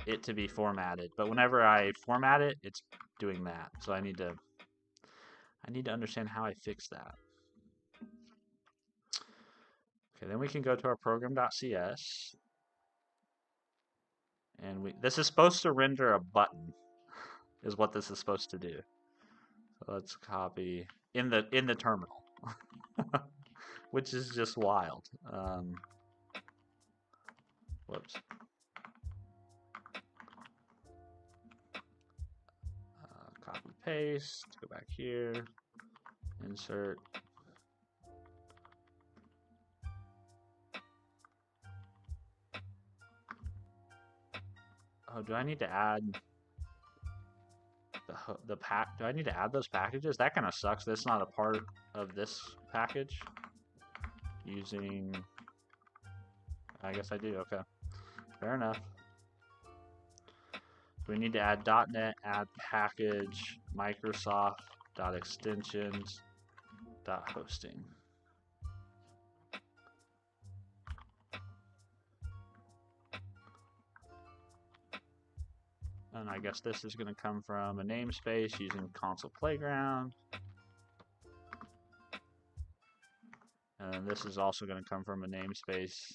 it to be formatted. But whenever I format it, it's doing that. So I need to understand how I fix that. Okay, then we can go to our program.cs. And this is supposed to render a button, is what this is supposed to do. So let's copy in the terminal, which is just wild. Whoops. Copy paste. Go back here. Insert. Oh, do I need to add the pack? Do I need to add those packages? That kind of sucks. That's not a part of this package. Using, I guess I do. Okay, fair enough. We need to add .NET, add package, Microsoft, .extensions, .hosting. And I guess this is going to come from a namespace using console playground. And then this is also going to come from a namespace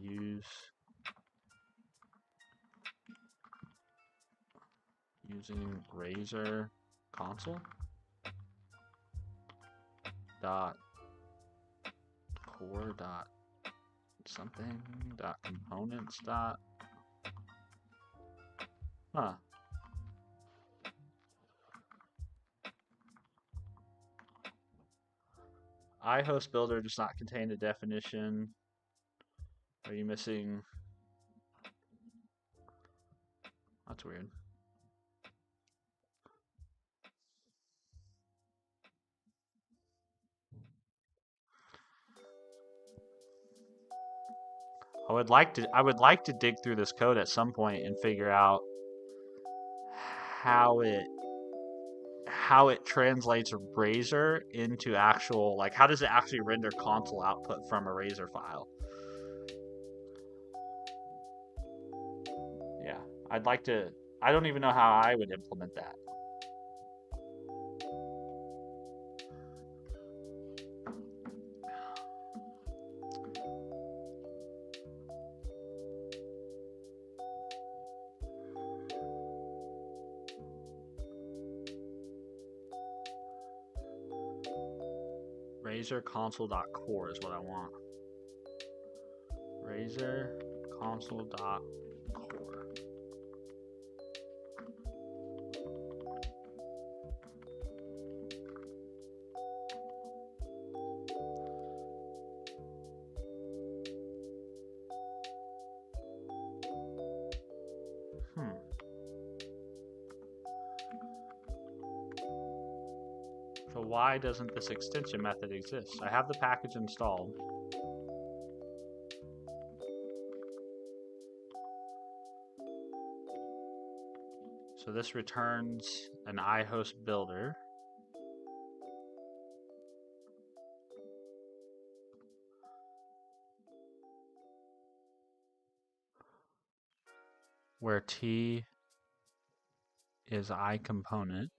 .use using Razer Console .core something .components . Huh. iHost builder does not contain a definition. Are you missing? That's weird. I would like to dig through this code at some point and figure out how it translates Razer into actual, like, how does it actually render console output from a Razer file? Yeah, I'd like to. I don't even know how I would implement that. RazorConsole.core is what I want. RazorConsole.core. So why doesn't this extension method exist? I have the package installed. So this returns an iHost builder. Where T is iComponent.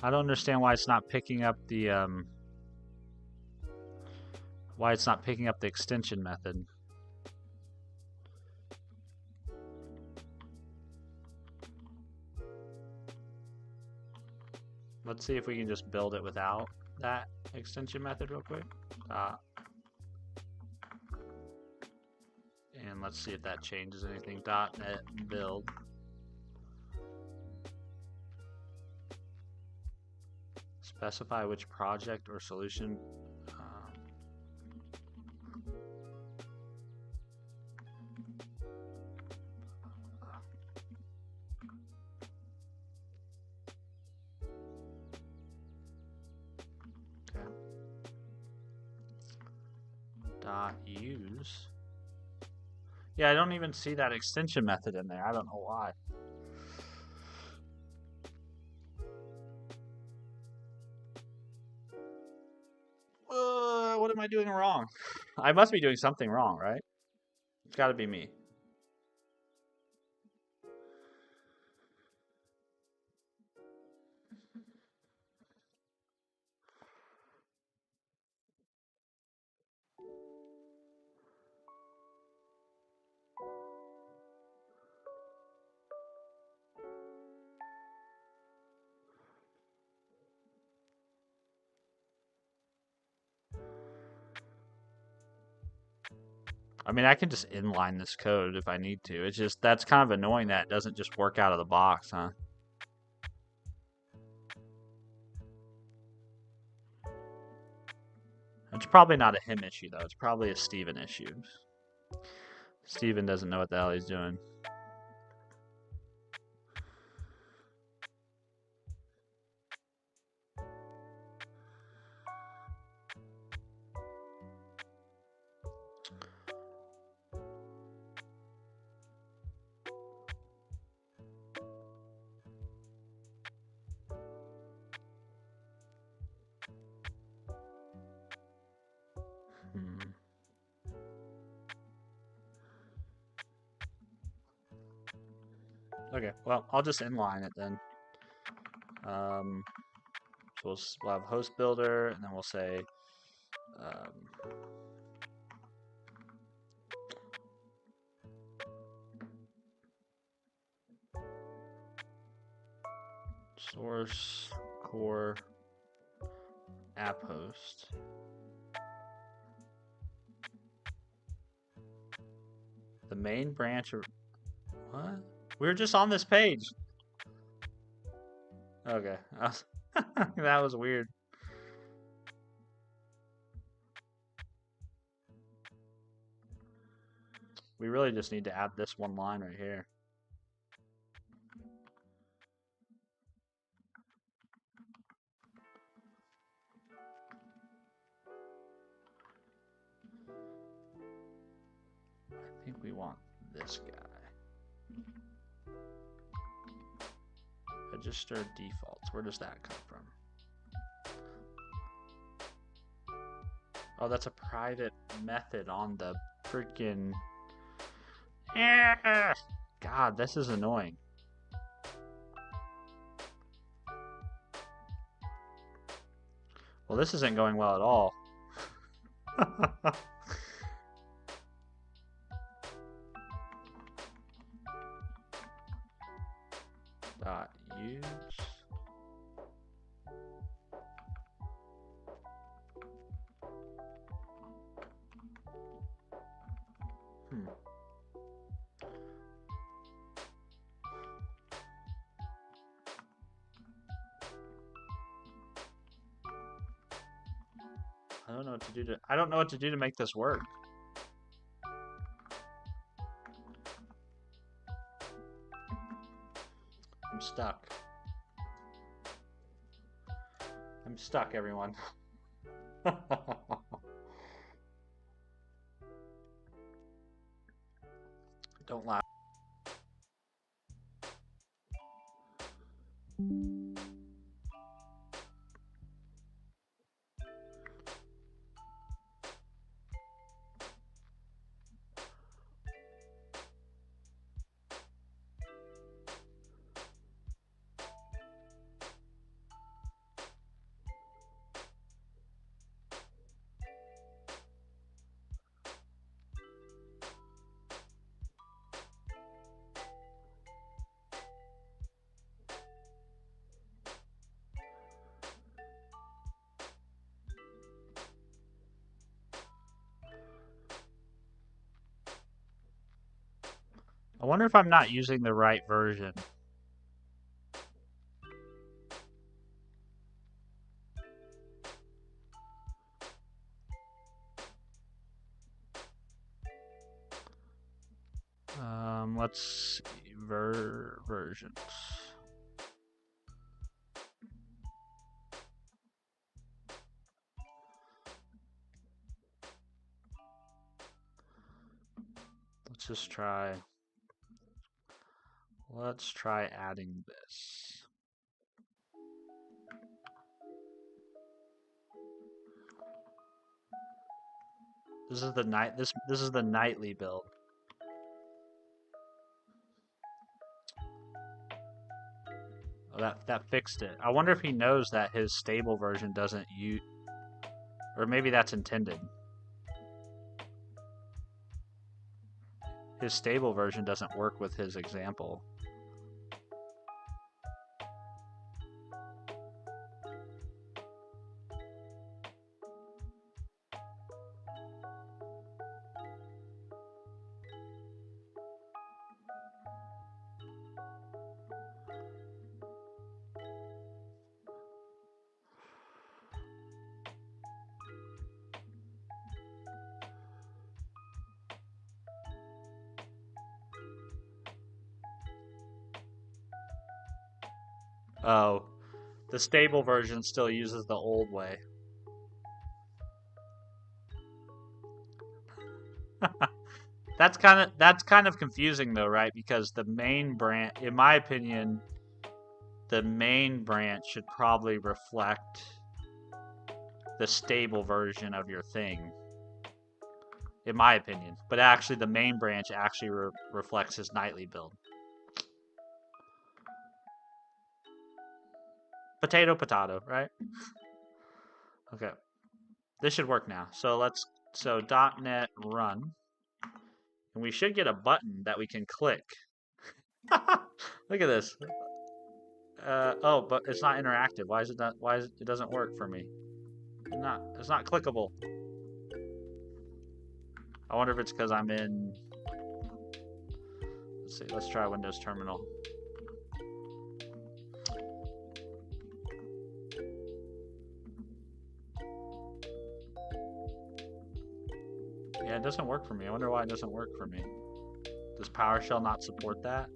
I don't understand why it's not picking up the extension method. Let's see if we can just build it without that extension method real quick. And let's see if that changes anything. .NET build. Specify which project or solution. Okay. .use. Yeah, I don't even see that extension method in there. I don't know why. What am I doing wrong? I must be doing something wrong, right? It's got to be me. I mean, I can just inline this code if I need to. It's just, that's kind of annoying that it doesn't just work out of the box, huh? It's probably not a him issue, though. It's probably a Steven issue. Steven doesn't know what the hell he's doing. Okay, well, I'll just inline it then. So we'll have host builder, and then we'll say source core app host. The main branch of what? We were just on this page. Okay, that was weird. We really just need to add this one line right here. I think we want this guy. Register defaults. Where does that come from? Oh, that's a private method on the freaking... God, this is annoying. Well, this isn't going well at all. .use. I don't know what to do I don't know what to do to make this work. I'm stuck. I'm stuck, everyone. Don't laugh. I wonder if I'm not using the right version. Let's see, versions. Let's try adding this. This is the nightly build. Oh, that fixed it. I wonder if he knows that his stable version doesn't use, or maybe that's intended. His stable version doesn't work with his example. Oh, the stable version still uses the old way. That's kind of confusing though, right? Because the main branch, in my opinion, the main branch should probably reflect the stable version of your thing, in my opinion. But actually, the main branch actually reflects his nightly build. Potato, potato, right? Okay, this should work now. So .NET run, and we should get a button that we can click. Look at this. Oh, but it's not interactive. Why is it not? It doesn't work for me? It's not clickable. I wonder if it's because I'm in. Let's see. Let's try Windows Terminal. Yeah, it doesn't work for me. I wonder why it doesn't work for me. Does PowerShell not support that?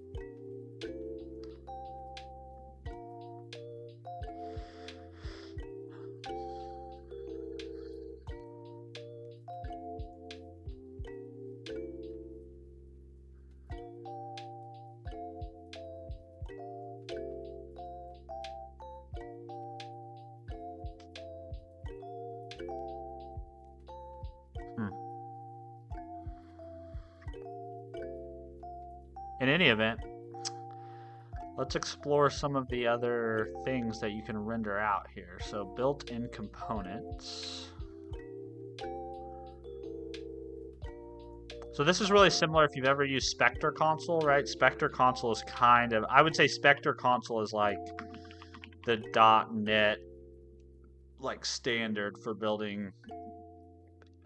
In any event, let's explore some of the other things that you can render out here. So built-in components. So this is really similar if you've ever used Spectre Console, right? Spectre Console is kind of, I would say Spectre Console is like the .NET like standard for building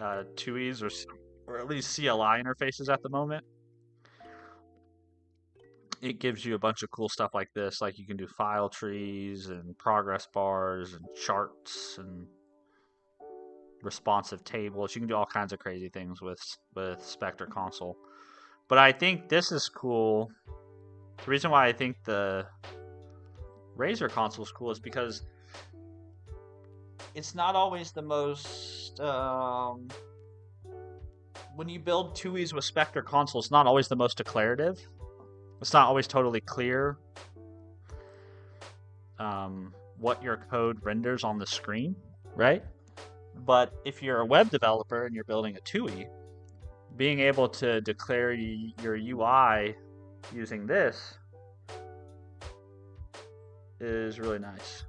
TUIs or at least CLI interfaces at the moment. It gives you a bunch of cool stuff like this, like you can do file trees and progress bars and charts and responsive tables. You can do all kinds of crazy things with Spectre Console. But I think this is cool. The reason why I think the Razer Console is cool is because it's not always the most when you build TUIs with Spectre Console, it's not always the most declarative. It's not always totally clear what your code renders on the screen, right? But if you're a web developer and you're building a TUI, being able to declare your UI using this is really nice.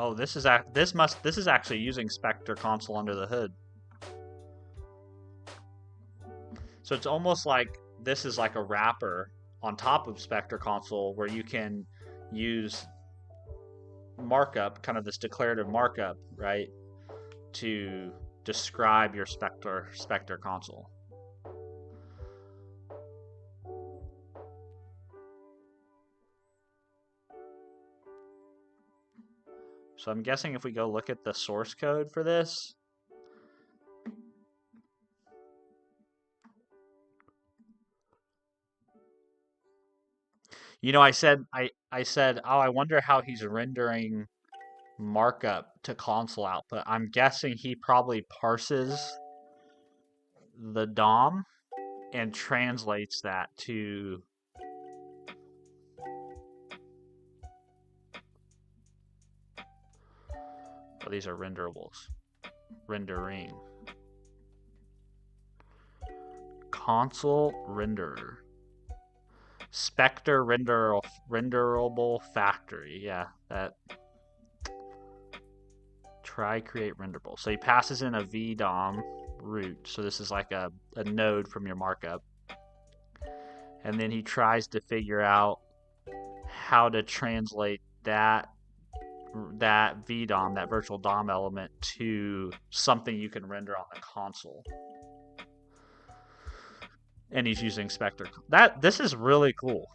Oh, this is actually using Spectre Console under the hood. So it's almost like this is like a wrapper on top of Spectre Console where you can use markup, kind of this declarative markup, right, to describe your Spectre console. So I'm guessing if we go look at the source code for this, you know, I said, oh, I wonder how he's rendering markup to console output. I'm guessing he probably parses the DOM and translates that to these are renderables. Rendering. Console renderer. Spectre renderable factory. Yeah, that. Try create renderable. So he passes in a VDOM root. So this is like a node from your markup. And then he tries to figure out how to translate that VDOM, that virtual DOM element, to something you can render on the console. And he's using Spectre. This is really cool.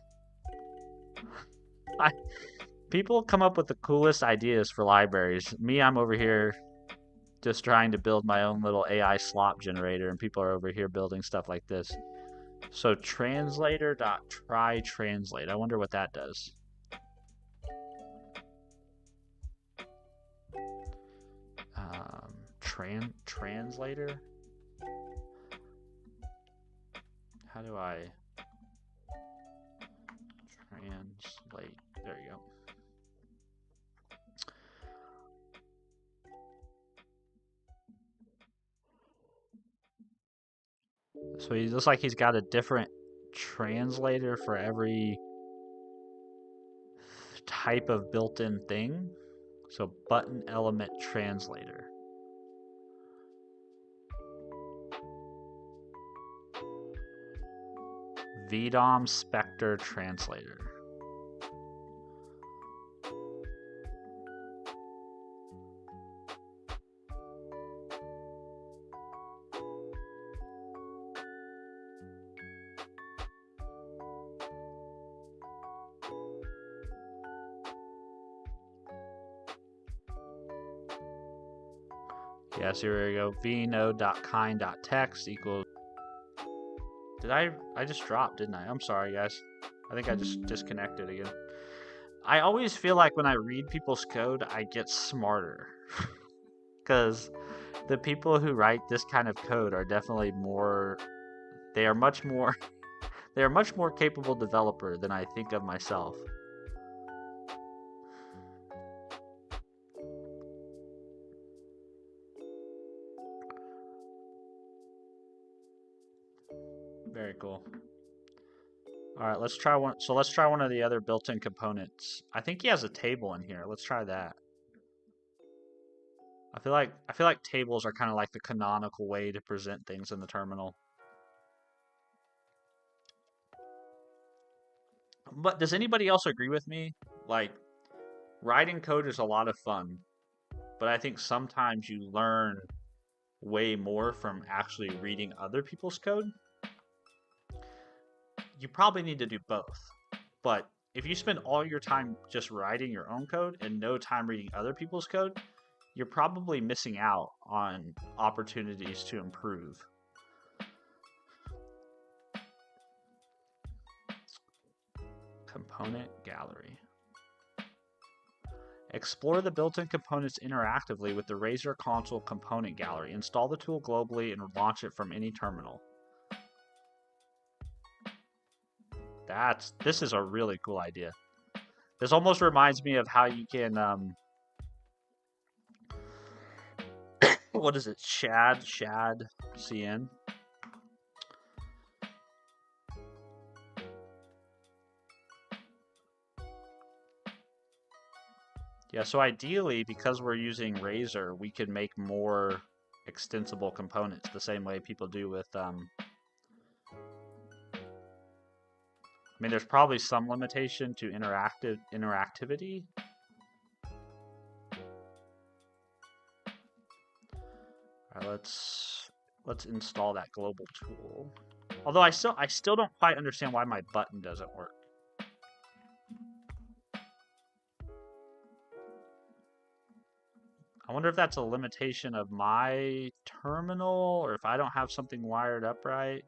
People come up with the coolest ideas for libraries. Me, I'm over here just trying to build my own little AI slop generator, and people are over here building stuff like this. So translator.try translate. I wonder what that does. Translator? How do I translate? There you go. So he looks like he's got a different translator for every type of built-in thing. So button element translator. VDOM Spectre translator. Yes, here we go. vnode.kind.text equals. Did I just dropped, didn't I? I'm sorry, guys. I think I just disconnected again. I always feel like when I read people's code, I get smarter. Because the people who write this kind of code are definitely more. They are much more capable developer than I think of myself. Very cool. All right, let's try one. So let's try one of the other built-in components. I think he has a table in here. Let's try that. I feel like tables are kind of like the canonical way to present things in the terminal. But does anybody else agree with me? Like, writing code is a lot of fun, but I think sometimes you learn way more from actually reading other people's code. You probably need to do both. But if you spend all your time just writing your own code and no time reading other people's code, you're probably missing out on opportunities to improve. Component gallery. Explore the built-in components interactively with the Razer Console component gallery. Install the tool globally and launch it from any terminal. This is a really cool idea. This almost reminds me of how you can what is it? Shad CN. Yeah, so ideally, because we're using Razer, we can make more extensible components the same way people do with I mean, there's probably some limitation to interactivity, let's install that global tool. Although I still don't quite understand why my button doesn't work. I wonder if that's a limitation of my terminal or if I don't have something wired up right.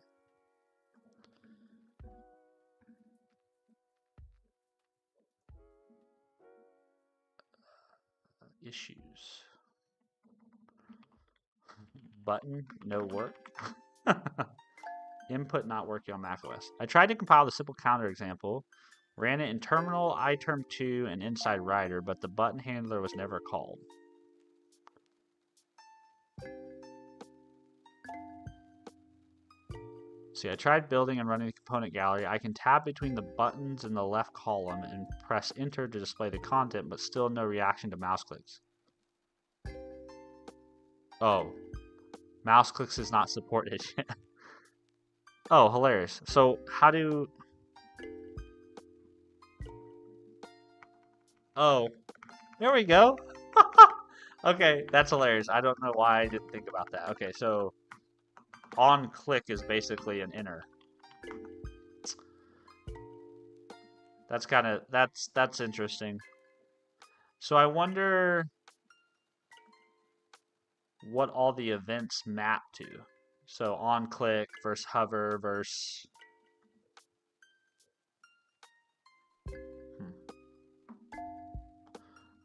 Issues. Button, no work. Input not working on macOS. I tried to compile the simple counter example, ran it in terminal, iTerm2, and inside writer, but the button handler was never called. See, I tried building and running the component gallery. I can tab between the buttons in the left column and press enter to display the content, but still no reaction to mouse clicks. Oh, mouse clicks is not supported yet. Oh, hilarious. So how do... Oh, there we go. Okay, that's hilarious. I don't know why I didn't think about that. Okay, so on click is basically an enter. That's kind of that's interesting. So I wonder what all the events map to. So on click versus hover versus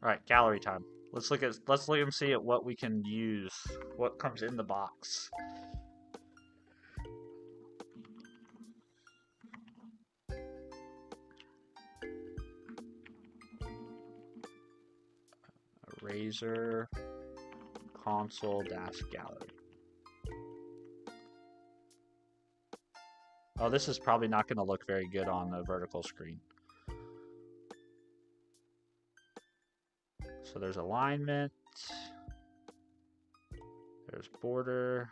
All right, gallery time. Let's look and see at what we can use, what comes in the box. Razer Console -gallery. Oh, this is probably not going to look very good on the vertical screen. So there's alignment. There's border.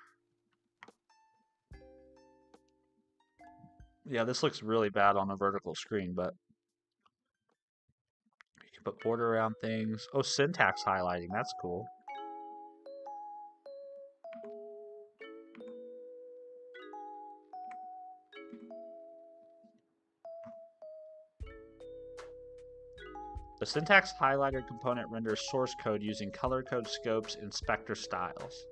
Yeah, this looks really bad on a vertical screen, but you can put border around things. Oh, syntax highlighting. That's cool. The syntax highlighter component renders source code using color code scopes and inspector styles.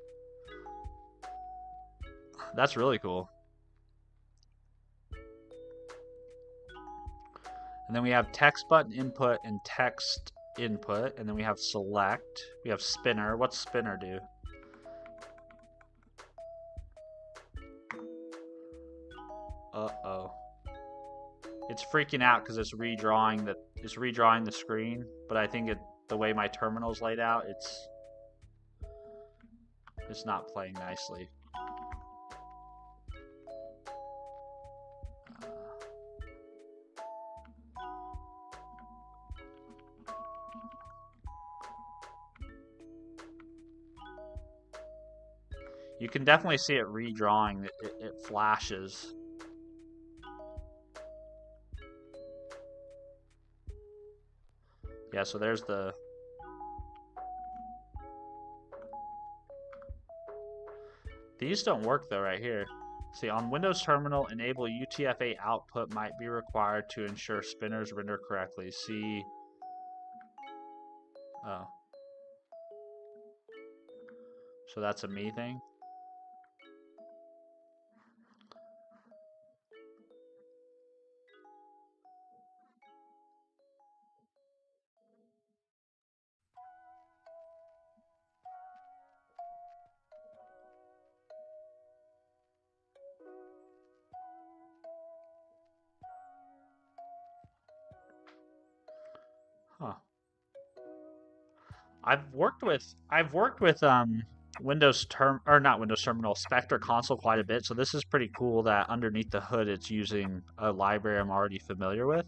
That's really cool. And then we have text button input and text input. And then we have select. We have spinner. What's spinner do? Uh-oh. It's freaking out because it's redrawing the screen, but I think the way my terminal's laid out, it's not playing nicely. You can definitely see it redrawing. It flashes. Yeah, so there's the... These don't work though right here. See, on Windows Terminal, enable UTF-8 output might be required to ensure spinners render correctly. See... Oh. So that's a me thing? Huh. I've worked with Windows Terminal, Spectre Console quite a bit, so this is pretty cool that underneath the hood it's using a library I'm already familiar with.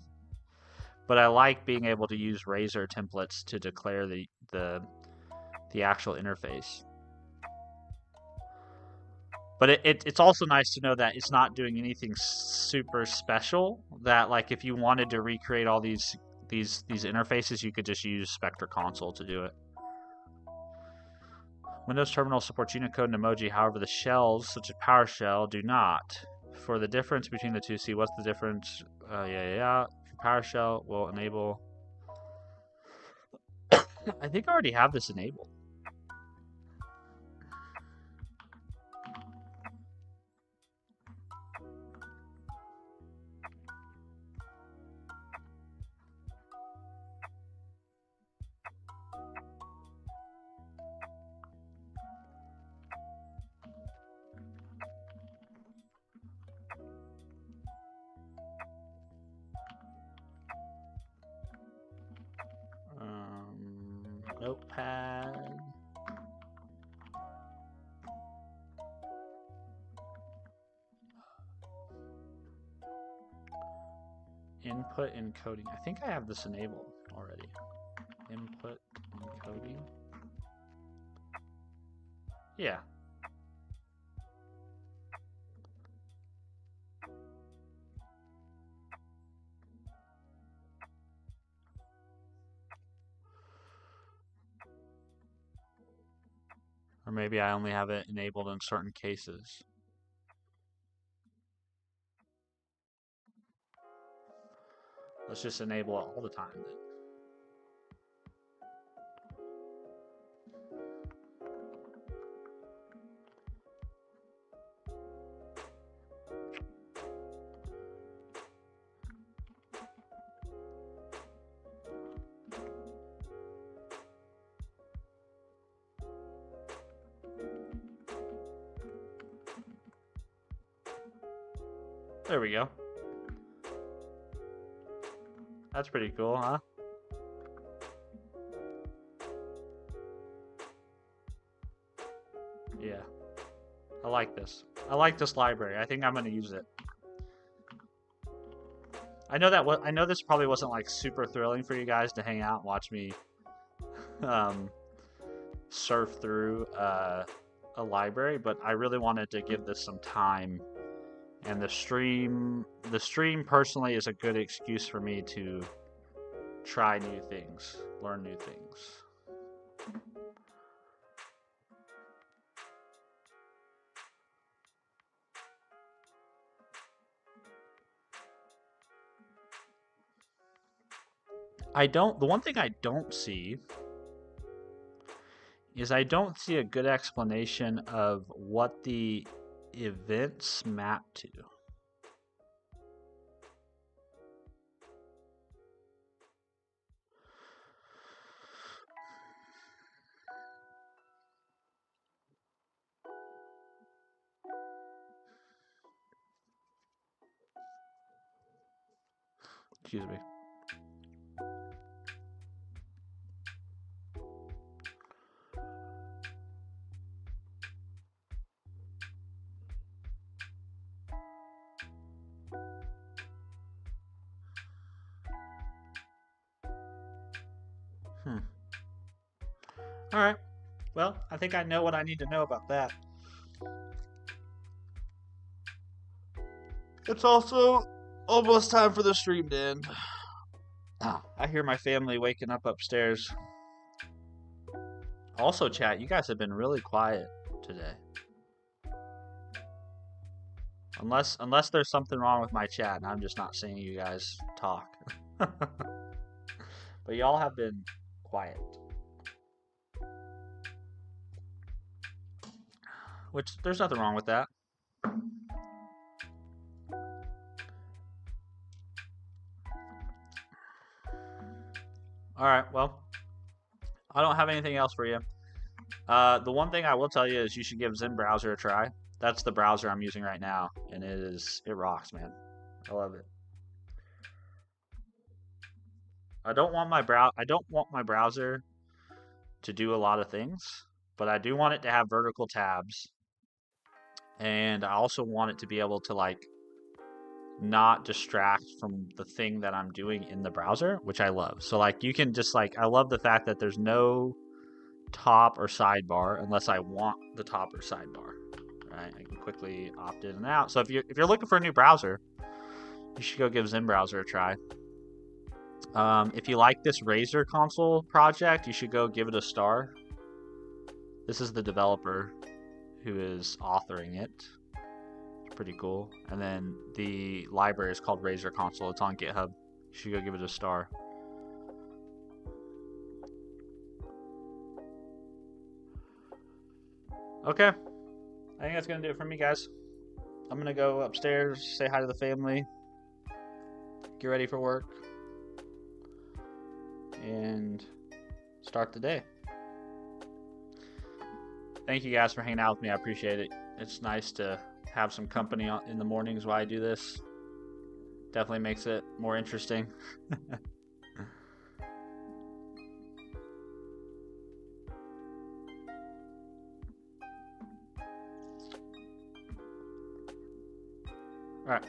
But I like being able to use Razer templates to declare the actual interface. But it's also nice to know that it's not doing anything super special, that like if you wanted to recreate all these interfaces, you could just use Spectre Console to do it. Windows Terminal supports Unicode and emoji, however the shells, such as PowerShell, do not. For the difference between the two, see what's the difference? For PowerShell, will enable... I think I already have this enabled. Notepad. Input encoding. I think I have this enabled already. Input encoding. Yeah. Or maybe I only have it enabled in certain cases. Let's just enable it all the time then. There we go. That's pretty cool, huh? Yeah. I like this. I like this library. I think I'm going to use it. I know this probably wasn't like super thrilling for you guys to hang out and watch me surf through a library, but I really wanted to give this some time. And the stream personally is a good excuse for me to try new things, learn new things. The one thing I don't see is I don't see a good explanation of what the events map to. Excuse me. All right. Well, I think I know what I need to know about that. It's also almost time for the stream to end. I hear my family waking up upstairs. Also, chat, you guys have been really quiet today. Unless there's something wrong with my chat and I'm just not seeing you guys talk. But y'all have been quiet. Which, there's nothing wrong with that. Alright, well, I don't have anything else for you. The one thing I will tell you is you should give Zen Browser a try. That's the browser I'm using right now, and it rocks, man. I love it. I don't want my browser to do a lot of things, but I do want it to have vertical tabs. And I also want it to be able to like not distract from the thing that I'm doing in the browser, which I love. So like you can just like, I love the fact that there's no top or sidebar unless I want the top or sidebar. Right? I can quickly opt in and out. So if you're looking for a new browser, you should go give Zen Browser a try. If you like this Razer Console project, you should go give it a star. This is the developer who is authoring it. It's pretty cool. And then the library is called Razer Console. It's on GitHub. You should go give it a star. Okay. I think that's going to do it for me, guys. I'm going to go upstairs, say hi to the family, get ready for work, and start the day. Thank you guys for hanging out with me. I appreciate it. It's nice to have some company in the mornings while I do this. Definitely makes it more interesting. Alright.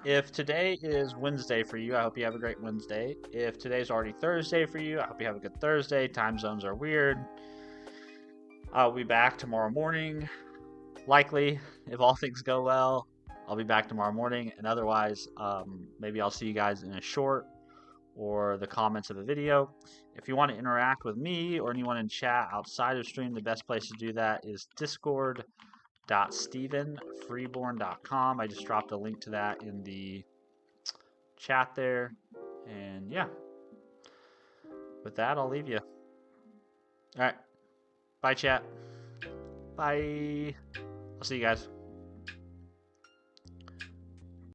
If today is Wednesday for you, I hope you have a great Wednesday. If today's already Thursday for you, I hope you have a good Thursday. Time zones are weird. I'll be back tomorrow morning. Likely, if all things go well, I'll be back tomorrow morning. And otherwise, maybe I'll see you guys in a short or the comments of a video. If you want to interact with me or anyone in chat outside of stream, the best place to do that is discord.stevenfreeborn.com. I just dropped a link to that in the chat there. And yeah, with that, I'll leave you. All right. Bye, chat. Bye. I'll see you guys.